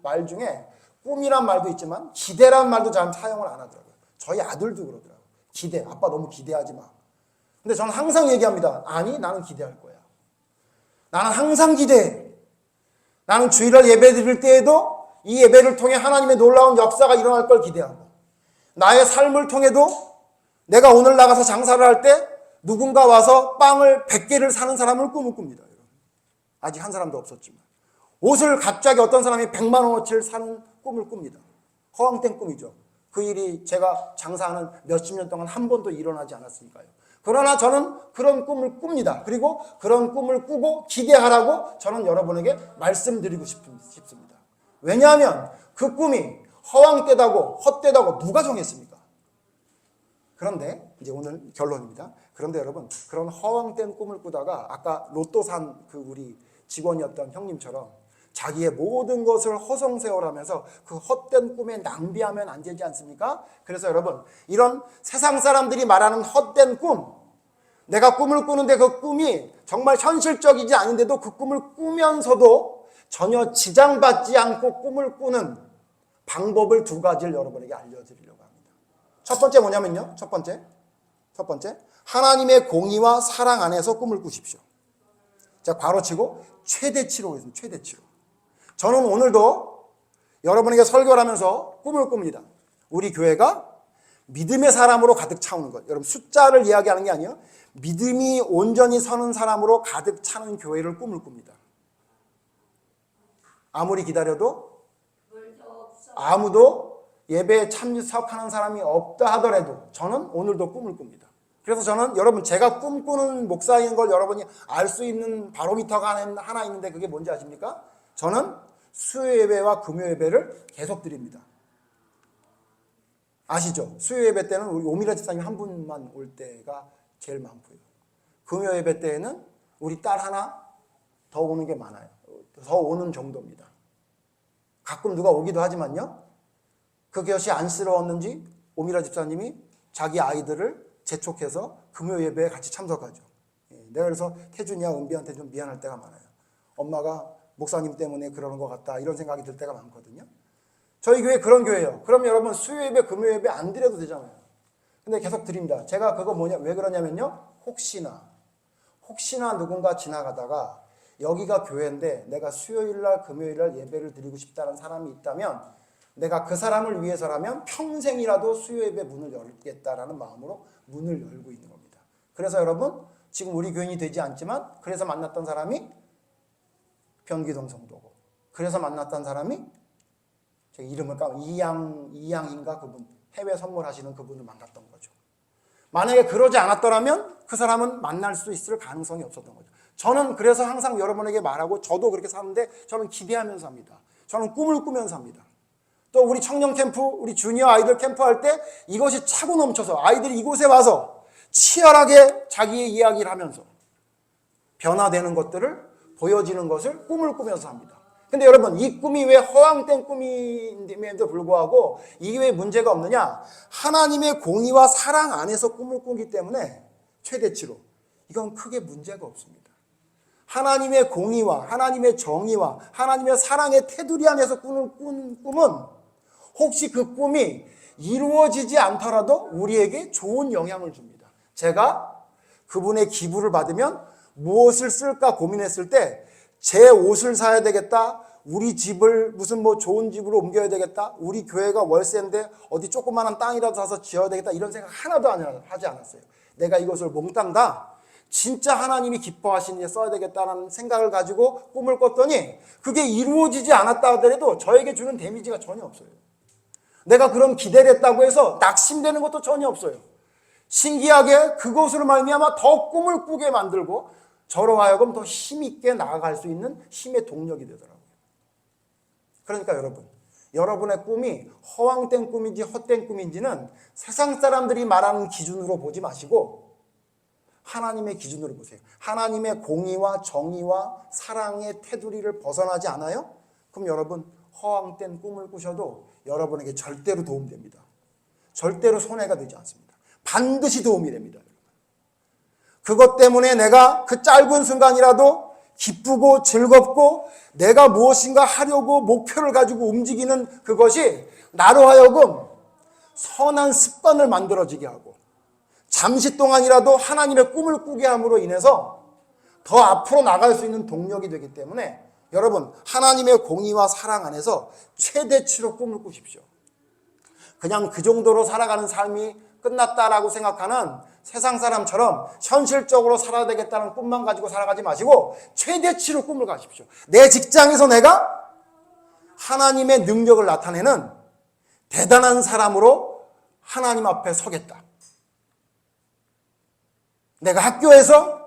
말 중에 꿈이란 말도 있지만 기대란 말도 잘 사용을 안 하더라고요. 저희 아들도 그러더라고요. 기대, 아빠 너무 기대하지 마. 근데 저는 항상 얘기합니다. 아니 나는 기대할 거야. 나는 항상 기대해. 나는 주일날 예배 드릴 때에도 이 예배를 통해 하나님의 놀라운 역사가 일어날 걸 기대하고 나의 삶을 통해도 내가 오늘 나가서 장사를 할 때 누군가 와서 빵을 100개를 사는 사람을 꿈을 꿉니다. 아직 한 사람도 없었지만 옷을 갑자기 어떤 사람이 100만 원어치를 사는 꿈을 꿉니다. 허황된 꿈이죠. 그 일이 제가 장사하는 몇십 년 동안 한 번도 일어나지 않았으니까요. 그러나 저는 그런 꿈을 꿉니다. 그리고 그런 꿈을 꾸고 기대하라고 저는 여러분에게 말씀드리고 싶습니다. 왜냐하면 그 꿈이 허황되다고 헛되다고 누가 정했습니까? 그런데 이제 오늘 결론입니다. 그런데 여러분 그런 허황된 꿈을 꾸다가 아까 로또 산 그 우리 직원이었던 형님처럼 자기의 모든 것을 허송세월하면서 그 헛된 꿈에 낭비하면 안 되지 않습니까? 그래서 여러분 이런 세상 사람들이 말하는 헛된 꿈 내가 꿈을 꾸는데 그 꿈이 정말 현실적이지 않은데도 그 꿈을 꾸면서도 전혀 지장받지 않고 꿈을 꾸는 방법을 두 가지를 여러분에게 알려드리려고 합니다. 첫 번째 뭐냐면요. 첫 번째 하나님의 공의와 사랑 안에서 꿈을 꾸십시오. 자, 바로 치고 최대치로 하겠습니다. 최대치로. 저는 오늘도 여러분에게 설교를 하면서 꿈을 꿉니다. 우리 교회가 믿음의 사람으로 가득 차오는 것. 여러분 숫자를 이야기하는 게 아니에요. 믿음이 온전히 서는 사람으로 가득 차는 교회를 꿈을 꿉니다. 아무리 기다려도 아무도 예배에 참석하는 사람이 없다 하더라도 저는 오늘도 꿈을 꿉니다. 그래서 저는 여러분 제가 꿈꾸는 목사인 걸 여러분이 알 수 있는 바로미터가 하나 있는데 그게 뭔지 아십니까? 저는 수요 예배와 금요 예배를 계속 드립니다. 아시죠? 수요 예배 때는 우리 오미라 집사님 한 분만 올 때가 제일 많고요. 금요 예배 때에는 우리 딸 하나 더 오는 게 많아요. 더 오는 정도입니다. 가끔 누가 오기도 하지만요. 그것이 안쓰러웠는지 오미라 집사님이 자기 아이들을 재촉해서 금요 예배에 같이 참석하죠. 내가 그래서 태준이와 은비한테 좀 미안할 때가 많아요. 엄마가 목사님 때문에 그러는 것 같다 이런 생각이 들 때가 많거든요. 저희 교회 그런 교회예요. 그럼 여러분 수요 예배, 금요 예배 안 드려도 되잖아요. 근데 계속 드립니다. 제가 그거 왜 그러냐면요. 혹시나 누군가 지나가다가 여기가 교회인데 내가 수요일날 금요일날 예배를 드리고 싶다는 사람이 있다면 내가 그 사람을 위해서라면 평생이라도 수요 예배 문을 열겠다라는 마음으로 문을 열고 있는 겁니다. 그래서 여러분 지금 우리 교인이 되지 않지만 그래서 만났던 사람이 변기동 성도고 그래서 만났던 사람이 제 이름을 이양인가 그분 해외 선물하시는 그분을 만났던 거죠. 만약에 그러지 않았더라면 그 사람은 만날 수 있을 가능성이 없었던 거죠. 저는 그래서 항상 여러분에게 말하고 저도 그렇게 사는데 저는 기대하면서 합니다. 저는 꿈을 꾸면서 합니다. 또 우리 청년 캠프, 우리 주니어 아이들 캠프 할 때 이것이 차고 넘쳐서 아이들이 이곳에 와서 치열하게 자기의 이야기를 하면서 변화되는 것들을 보여지는 것을 꿈을 꾸면서 합니다. 근데 여러분 이 꿈이 왜 허황된 꿈임에도 불구하고 이게 왜 문제가 없느냐? 하나님의 공의와 사랑 안에서 꿈을 꾸기 때문에 최대치로 이건 크게 문제가 없습니다. 하나님의 공의와 하나님의 정의와 하나님의 사랑의 테두리 안에서 꾸는 꿈은 혹시 그 꿈이 이루어지지 않더라도 우리에게 좋은 영향을 줍니다. 제가 그분의 기부를 받으면 무엇을 쓸까 고민했을 때 제 옷을 사야 되겠다, 우리 집을 무슨 좋은 집으로 옮겨야 되겠다, 우리 교회가 월세인데 어디 조그마한 땅이라도 사서 지어야 되겠다, 이런 생각 하나도 하지 않았어요. 내가 이것을 몽땅 다 진짜 하나님이 기뻐하시는 데 써야 되겠다는 생각을 가지고 꿈을 꿨더니 그게 이루어지지 않았다 하더라도 저에게 주는 데미지가 전혀 없어요. 내가 그런 기대를 했다고 해서 낙심되는 것도 전혀 없어요. 신기하게 그것으로 말미암아 더 꿈을 꾸게 만들고 저로 하여금 더 힘있게 나아갈 수 있는 힘의 동력이 되더라고요. 그러니까 여러분의 꿈이 허황된 꿈인지 헛된 꿈인지는 세상 사람들이 말하는 기준으로 보지 마시고 하나님의 기준으로 보세요. 하나님의 공의와 정의와 사랑의 테두리를 벗어나지 않아요? 그럼 여러분 허황된 꿈을 꾸셔도 여러분에게 절대로 도움됩니다. 절대로 손해가 되지 않습니다. 반드시 도움이 됩니다. 그것 때문에 내가 그 짧은 순간이라도 기쁘고 즐겁고 내가 무엇인가 하려고 목표를 가지고 움직이는 그것이 나로 하여금 선한 습관을 만들어지게 하고 잠시 동안이라도 하나님의 꿈을 꾸게 함으로 인해서 더 앞으로 나갈 수 있는 동력이 되기 때문에 여러분 하나님의 공의와 사랑 안에서 최대치로 꿈을 꾸십시오. 그냥 그 정도로 살아가는 삶이 끝났다라고 생각하는 세상 사람처럼 현실적으로 살아야 되겠다는 꿈만 가지고 살아가지 마시고 최대치로 꿈을 가십시오. 내 직장에서 내가 하나님의 능력을 나타내는 대단한 사람으로 하나님 앞에 서겠다. 내가 학교에서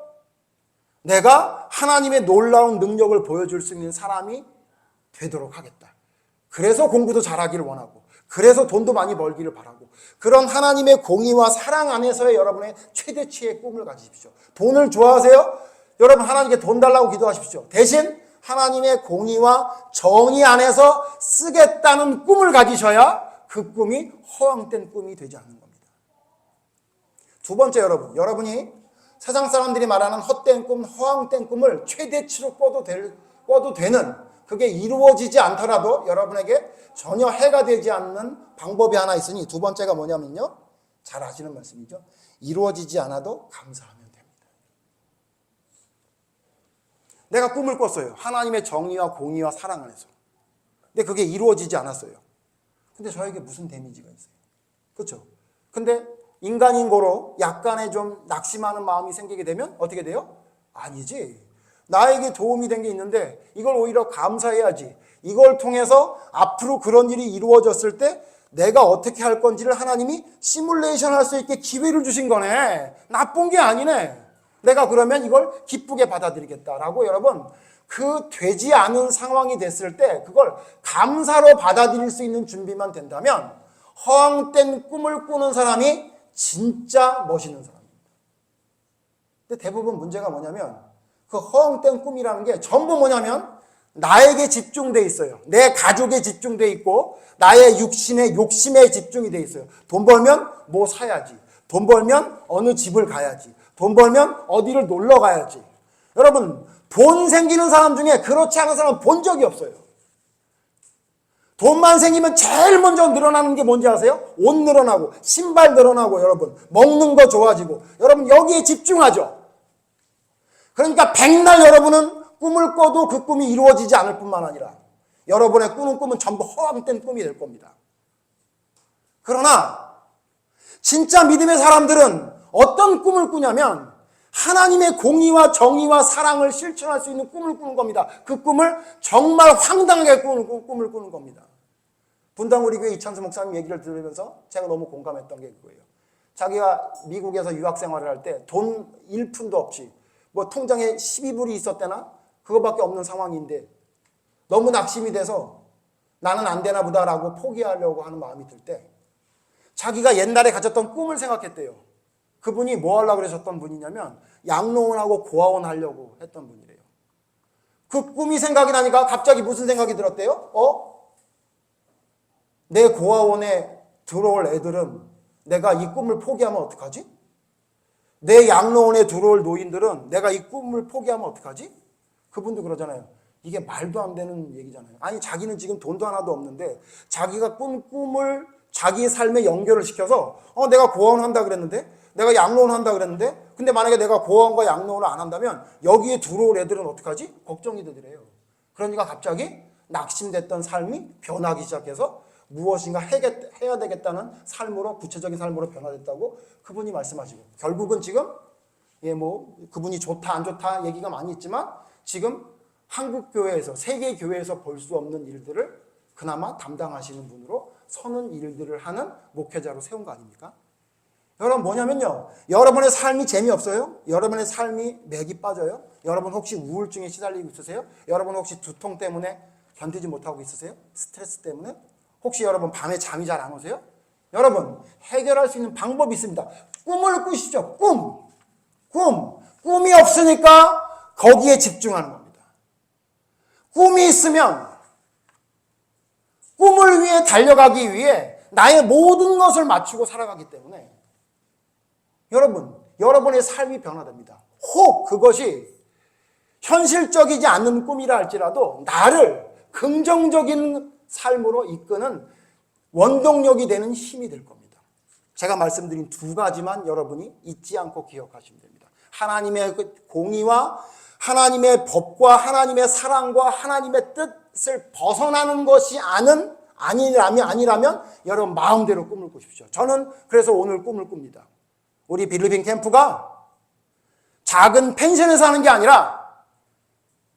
내가 하나님의 놀라운 능력을 보여줄 수 있는 사람이 되도록 하겠다. 그래서 공부도 잘하기를 원하고 그래서 돈도 많이 벌기를 바라고 그런 하나님의 공의와 사랑 안에서의 여러분의 최대치의 꿈을 가지십시오. 돈을 좋아하세요? 여러분 하나님께 돈 달라고 기도하십시오. 대신 하나님의 공의와 정의 안에서 쓰겠다는 꿈을 가지셔야 그 꿈이 허황된 꿈이 되지 않는 겁니다. 두 번째 여러분이 세상 사람들이 말하는 헛된 꿈, 허황된 꿈을 최대치로 꿔도 되는 그게 이루어지지 않더라도 여러분에게 전혀 해가 되지 않는 방법이 하나 있으니 두 번째가 뭐냐면요. 잘 아시는 말씀이죠. 이루어지지 않아도 감사하면 됩니다. 내가 꿈을 꿨어요. 하나님의 정의와 공의와 사랑 안에서. 근데 그게 이루어지지 않았어요. 근데 저에게 무슨 데미지가 있어요? 그렇죠? 근데 인간인 거로 약간의 좀 낙심하는 마음이 생기게 되면 어떻게 돼요? 아니지. 나에게 도움이 된 게 있는데 이걸 오히려 감사해야지. 이걸 통해서 앞으로 그런 일이 이루어졌을 때 내가 어떻게 할 건지를 하나님이 시뮬레이션 할 수 있게 기회를 주신 거네. 나쁜 게 아니네. 내가 그러면 이걸 기쁘게 받아들이겠다라고 여러분 그 되지 않은 상황이 됐을 때 그걸 감사로 받아들일 수 있는 준비만 된다면 허황된 꿈을 꾸는 사람이 진짜 멋있는 사람입니다. 근데 대부분 문제가 뭐냐면 그 허황된 꿈이라는 게 전부 뭐냐면 나에게 집중돼 있어요. 내 가족에 집중돼 있고 나의 육신의 욕심에 집중이 돼 있어요. 돈 벌면 뭐 사야지. 돈 벌면 어느 집을 가야지. 돈 벌면 어디를 놀러 가야지. 여러분 돈 생기는 사람 중에 그렇지 않은 사람은 본 적이 없어요. 돈만 생기면 제일 먼저 늘어나는 게 뭔지 아세요? 옷 늘어나고 신발 늘어나고 여러분 먹는 거 좋아지고 여러분 여기에 집중하죠. 그러니까 백날 여러분은 꿈을 꿔도 그 꿈이 이루어지지 않을 뿐만 아니라 여러분의 꾸는 꿈은 전부 허황된 꿈이 될 겁니다. 그러나 진짜 믿음의 사람들은 어떤 꿈을 꾸냐면 하나님의 공의와 정의와 사랑을 실천할 수 있는 꿈을 꾸는 겁니다. 그 꿈을 정말 황당하게 꿈을 꾸는 겁니다. 분당 우리 교회 이찬수 목사님 얘기를 들으면서 제가 너무 공감했던 게 그거예요. 자기가 미국에서 유학 생활을 할 때 돈 1푼도 없이 뭐 통장에 12불이 있었대나 그거밖에 없는 상황인데 너무 낙심이 돼서 나는 안 되나 보다라고 포기하려고 하는 마음이 들 때 자기가 옛날에 가졌던 꿈을 생각했대요. 그분이 뭐 하려고 그러셨던 분이냐면 양로원하고 고아원 하려고 했던 분이래요. 그 꿈이 생각이 나니까 갑자기 무슨 생각이 들었대요? 내 고아원에 들어올 애들은 내가 이 꿈을 포기하면 어떡하지? 내 양로원에 들어올 노인들은 내가 이 꿈을 포기하면 어떡하지? 그분도 그러잖아요. 이게 말도 안 되는 얘기잖아요. 아니 자기는 지금 돈도 하나도 없는데 자기가 꾼 꿈을 자기의 삶에 연결을 시켜서 내가 고아원한다 그랬는데 내가 양로원한다 그랬는데 근데 만약에 내가 고아원과 양로원을 안 한다면 여기에 들어올 애들은 어떡하지? 걱정이 되더래요. 그러니까 갑자기 낙심됐던 삶이 변하기 시작해서 무엇인가 해야 되겠다는 삶으로 구체적인 삶으로 변화됐다고 그분이 말씀하시고 결국은 지금 그분이 좋다 안 좋다 얘기가 많이 있지만 지금 한국 교회에서 세계 교회에서 볼 수 없는 일들을 그나마 담당하시는 분으로 서는 일들을 하는 목회자로 세운 거 아닙니까? 여러분 뭐냐면요. 여러분의 삶이 재미없어요? 여러분의 삶이 맥이 빠져요? 여러분 혹시 우울증에 시달리고 있으세요? 여러분 혹시 두통 때문에 견디지 못하고 있으세요? 스트레스 때문에? 혹시 여러분 밤에 잠이 잘 안 오세요? 여러분 해결할 수 있는 방법이 있습니다. 꿈을 꾸십시오. 꿈이 없으니까 거기에 집중하는 겁니다. 꿈이 있으면 꿈을 위해 달려가기 위해 나의 모든 것을 맞추고 살아가기 때문에 여러분의 삶이 변화됩니다. 혹 그것이 현실적이지 않는 꿈이라 할지라도 나를 긍정적인 삶으로 이끄는 원동력이 되는 힘이 될 겁니다. 제가 말씀드린 두 가지만 여러분이 잊지 않고 기억하시면 됩니다. 하나님의 공의와 하나님의 법과 하나님의 사랑과 하나님의 뜻을 벗어나는 것이 아니라면 여러분 마음대로 꿈을 꾸십시오. 저는 그래서 오늘 꿈을 꿉니다. 우리 빌리빙 캠프가 작은 펜션에 사는 게 아니라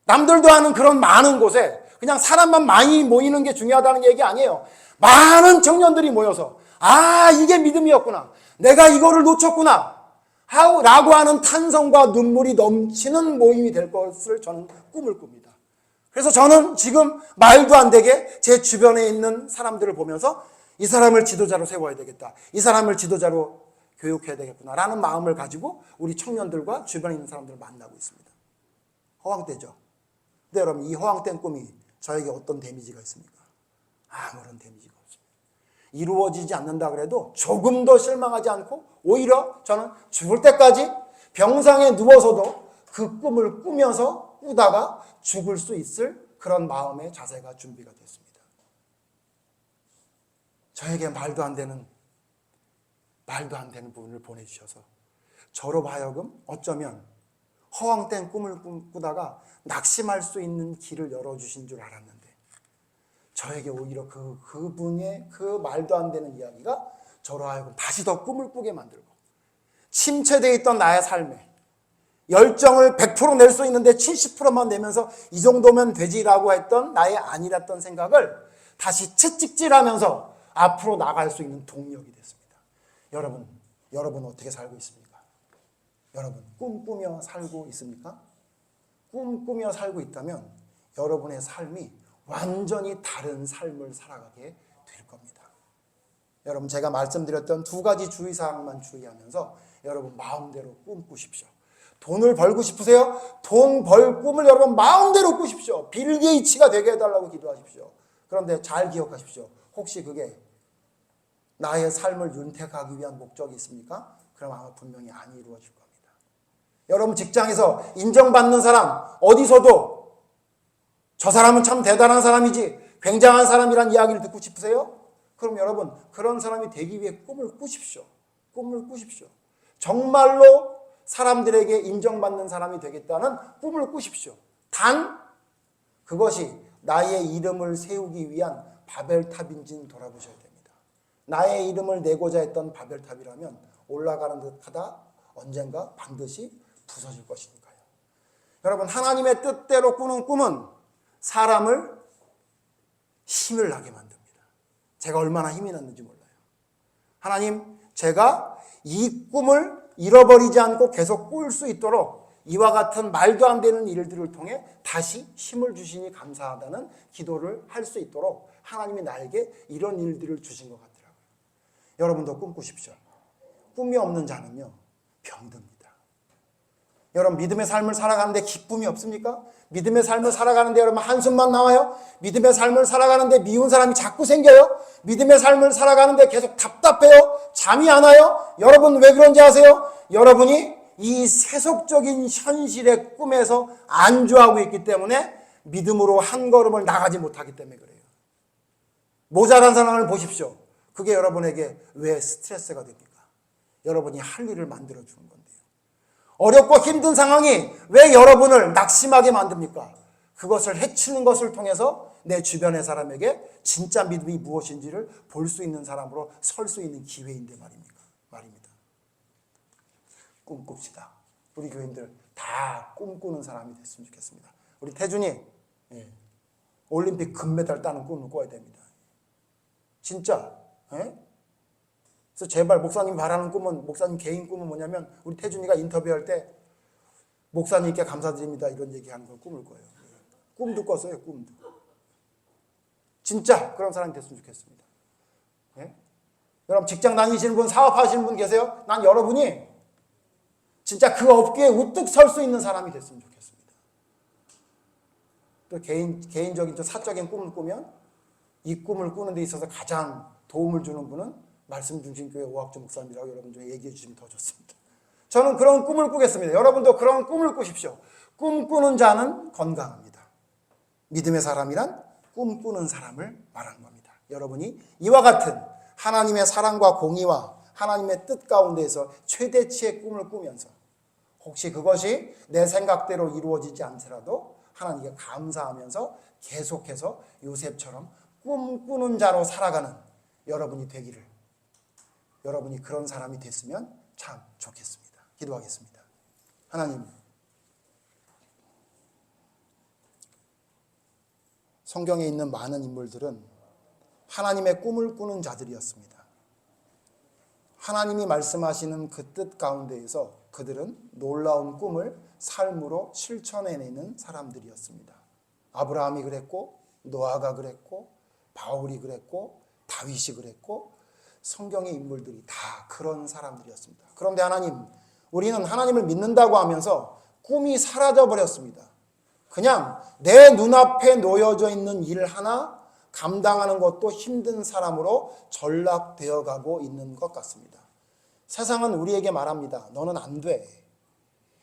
남들도 하는 그런 많은 곳에 그냥 사람만 많이 모이는 게 중요하다는 얘기 아니에요. 많은 청년들이 모여서 이게 믿음이었구나. 내가 이거를 놓쳤구나. 라고 하는 탄성과 눈물이 넘치는 모임이 될 것을 저는 꿈을 꿉니다. 그래서 저는 지금 말도 안 되게 제 주변에 있는 사람들을 보면서 이 사람을 지도자로 세워야 되겠다. 이 사람을 지도자로 교육해야 되겠구나. 라는 마음을 가지고 우리 청년들과 주변에 있는 사람들을 만나고 있습니다. 허황되죠? 근데 여러분 이 허황된 꿈이 저에게 어떤 데미지가 있습니까? 아무런 데미지가 없습니다. 이루어지지 않는다 그래도 조금 더 실망하지 않고 오히려 저는 죽을 때까지 병상에 누워서도 그 꿈을 꾸다가 죽을 수 있을 그런 마음의 자세가 준비가 됐습니다. 저에게 말도 안 되는 부분을 보내주셔서 저로 하여금 어쩌면 허황된 꿈을 꾸다가 낙심할 수 있는 길을 열어주신 줄 알았는데 저에게 오히려 그분의 그 말도 안 되는 이야기가 저로 하여금 다시 더 꿈을 꾸게 만들고 침체되어 있던 나의 삶에 열정을 100% 낼 수 있는데 70%만 내면서 이 정도면 되지라고 했던 나의 아니랬던 생각을 다시 채찍질하면서 앞으로 나갈 수 있는 동력이 됐습니다. 여러분 어떻게 살고 있습니까? 여러분 꿈꾸며 살고 있습니까? 꿈꾸며 살고 있다면 여러분의 삶이 완전히 다른 삶을 살아가게 될 겁니다. 여러분 제가 말씀드렸던 두 가지 주의사항만 주의하면서 여러분 마음대로 꿈꾸십시오. 돈을 벌고 싶으세요? 돈 벌 꿈을 여러분 마음대로 꾸십시오. 빌 게이츠가 되게 해달라고 기도하십시오. 그런데 잘 기억하십시오. 혹시 그게 나의 삶을 윤택하기 위한 목적이 있습니까? 그럼 아마 분명히 안 이루어질 겁니다. 여러분 직장에서 인정받는 사람 어디서도 저 사람은 참 대단한 사람이지 굉장한 사람이란 이야기를 듣고 싶으세요? 그럼 여러분 그런 사람이 되기 위해 꿈을 꾸십시오. 정말로 사람들에게 인정받는 사람이 되겠다는 꿈을 꾸십시오. 단 그것이 나의 이름을 세우기 위한 바벨탑인지는 돌아보셔야 됩니다. 나의 이름을 내고자 했던 바벨탑이라면 올라가는 듯하다 언젠가 반드시 부서질 것이니까요. 여러분 하나님의 뜻대로 꾸는 꿈은 사람을 힘을 나게 만듭니다. 제가 얼마나 힘이 났는지 몰라요. 하나님 제가 이 꿈을 잃어버리지 않고 계속 꿀 수 있도록 이와 같은 말도 안 되는 일들을 통해 다시 힘을 주시니 감사하다는 기도를 할 수 있도록 하나님이 나에게 이런 일들을 주신 것 같더라고요. 여러분도 꿈꾸십시오. 꿈이 없는 자는요 병듭니다. 여러분 믿음의 삶을 살아가는데 기쁨이 없습니까? 믿음의 삶을 살아가는데 여러분 한숨만 나와요? 믿음의 삶을 살아가는데 미운 사람이 자꾸 생겨요? 믿음의 삶을 살아가는데 계속 답답해요? 잠이 안 와요? 여러분 왜 그런지 아세요? 여러분이 이 세속적인 현실의 꿈에서 안주하고 있기 때문에 믿음으로 한 걸음을 나가지 못하기 때문에 그래요. 모자란 상황을 보십시오. 그게 여러분에게 왜 스트레스가 됩니까? 여러분이 할 일을 만들어주는 건데요. 어렵고 힘든 상황이 왜 여러분을 낙심하게 만듭니까? 그것을 해치는 것을 통해서 내 주변의 사람에게 진짜 믿음이 무엇인지를 볼 수 있는 사람으로 설 수 있는 기회인데 말입니다. 꿈꿉시다. 우리 교인들 다 꿈꾸는 사람이 됐으면 좋겠습니다. 우리 태준이 올림픽 금메달 따는 꿈을 꿔야 됩니다. 진짜. 그래서 제발 목사님 바라는 꿈은, 목사님 개인 꿈은 뭐냐면 우리 태준이가 인터뷰할 때 목사님께 감사드립니다 이런 얘기하는 걸 꿈을 꿔요. 꿈도 꿨어요. 꿈도. 진짜 그런 사람이 됐으면 좋겠습니다. 여러분 직장 다니시는 분, 사업하시는 분 계세요? 난 여러분이 진짜 그 업계에 우뚝 설 수 있는 사람이 됐으면 좋겠습니다. 또 개인적인 사적인 꿈을 꾸면 이 꿈을 꾸는 데 있어서 가장 도움을 주는 분은 말씀 중심교회 오학조 목사님이라고 여러분 좀 얘기해 주시면 더 좋습니다. 저는 그런 꿈을 꾸겠습니다. 여러분도 그런 꿈을 꾸십시오. 꿈꾸는 자는 건강합니다. 믿음의 사람이란 꿈꾸는 사람을 말하는 겁니다. 여러분이 이와 같은 하나님의 사랑과 공의와 하나님의 뜻 가운데에서 최대치의 꿈을 꾸면서 혹시 그것이 내 생각대로 이루어지지 않더라도 하나님께 감사하면서 계속해서 요셉처럼 꿈꾸는 자로 살아가는 여러분이 되기를, 여러분이 그런 사람이 됐으면 참 좋겠습니다. 기도하겠습니다. 하나님, 성경에 있는 많은 인물들은 하나님의 꿈을 꾸는 자들이었습니다. 하나님이 말씀하시는 그 뜻 가운데에서 그들은 놀라운 꿈을 삶으로 실천해내는 사람들이었습니다. 아브라함이 그랬고, 노아가 그랬고, 바울이 그랬고, 다윗이 그랬고, 성경의 인물들이 다 그런 사람들이었습니다. 그런데 하나님, 우리는 하나님을 믿는다고 하면서 꿈이 사라져버렸습니다. 그냥 내 눈앞에 놓여져 있는 일 하나 감당하는 것도 힘든 사람으로 전락되어 가고 있는 것 같습니다. 세상은 우리에게 말합니다. 너는 안 돼.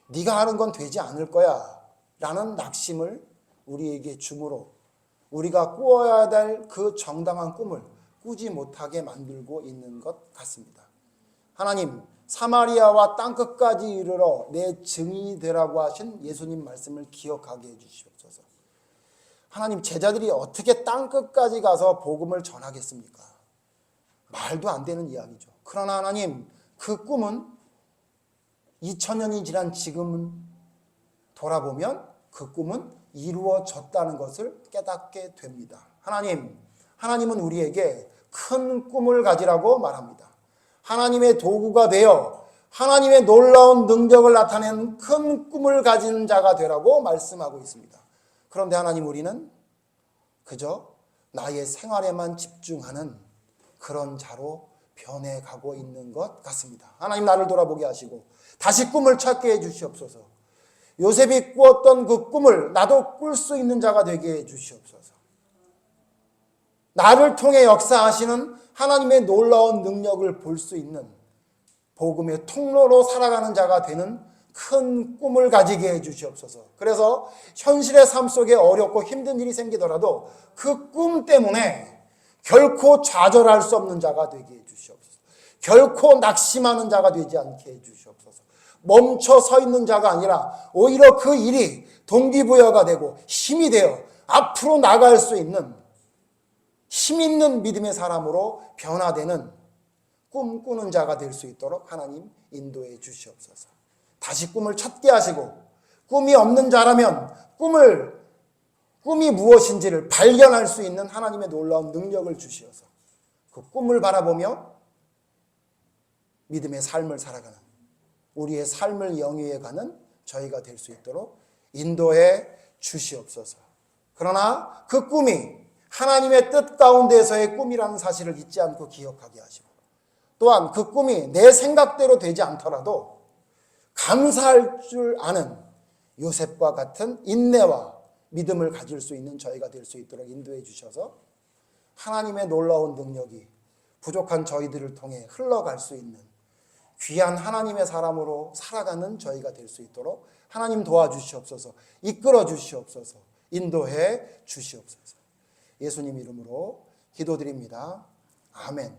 네가 하는 건 되지 않을 거야. 라는 낙심을 우리에게 주므로 우리가 꾸어야 될 그 정당한 꿈을 꾸지 못하게 만들고 있는 것 같습니다. 하나님, 사마리아와 땅끝까지 이르러 내 증인이 되라고 하신 예수님 말씀을 기억하게 해주시옵소서. 하나님, 제자들이 어떻게 땅끝까지 가서 복음을 전하겠습니까? 말도 안 되는 이야기죠. 그러나 하나님, 그 꿈은 2000년이 지난 지금은 돌아보면 그 꿈은 이루어졌다는 것을 깨닫게 됩니다. 하나님은 우리에게 큰 꿈을 가지라고 말합니다. 하나님의 도구가 되어 하나님의 놀라운 능력을 나타내는 큰 꿈을 가진 자가 되라고 말씀하고 있습니다. 그런데 하나님, 우리는 그저 나의 생활에만 집중하는 그런 자로 변해가고 있는 것 같습니다. 하나님, 나를 돌아보게 하시고 다시 꿈을 찾게 해주시옵소서. 요셉이 꾸었던 그 꿈을 나도 꿀 수 있는 자가 되게 해주시옵소서. 나를 통해 역사하시는 하나님의 놀라운 능력을 볼 수 있는 복음의 통로로 살아가는 자가 되는 큰 꿈을 가지게 해주시옵소서. 그래서 현실의 삶 속에 어렵고 힘든 일이 생기더라도 그 꿈 때문에 결코 좌절할 수 없는 자가 되게 해주시옵소서. 결코 낙심하는 자가 되지 않게 해주시옵소서. 멈춰 서 있는 자가 아니라 오히려 그 일이 동기부여가 되고 힘이 되어 앞으로 나갈 수 있는 힘 있는 믿음의 사람으로 변화되는 꿈꾸는 자가 될 수 있도록 하나님 인도해 주시옵소서. 다시 꿈을 찾게 하시고, 꿈이 없는 자라면 꿈이 무엇인지를 발견할 수 있는 하나님의 놀라운 능력을 주시어서 그 꿈을 바라보며 믿음의 삶을 살아가는, 우리의 삶을 영위해 가는 저희가 될 수 있도록 인도해 주시옵소서. 그러나 그 꿈이 하나님의 뜻 가운데서의 꿈이라는 사실을 잊지 않고 기억하게 하시고, 또한 그 꿈이 내 생각대로 되지 않더라도 감사할 줄 아는 요셉과 같은 인내와 믿음을 가질 수 있는 저희가 될 수 있도록 인도해 주셔서 하나님의 놀라운 능력이 부족한 저희들을 통해 흘러갈 수 있는 귀한 하나님의 사람으로 살아가는 저희가 될 수 있도록 하나님 도와주시옵소서, 이끌어 주시옵소서, 인도해 주시옵소서. 예수님 이름으로 기도드립니다. 아멘.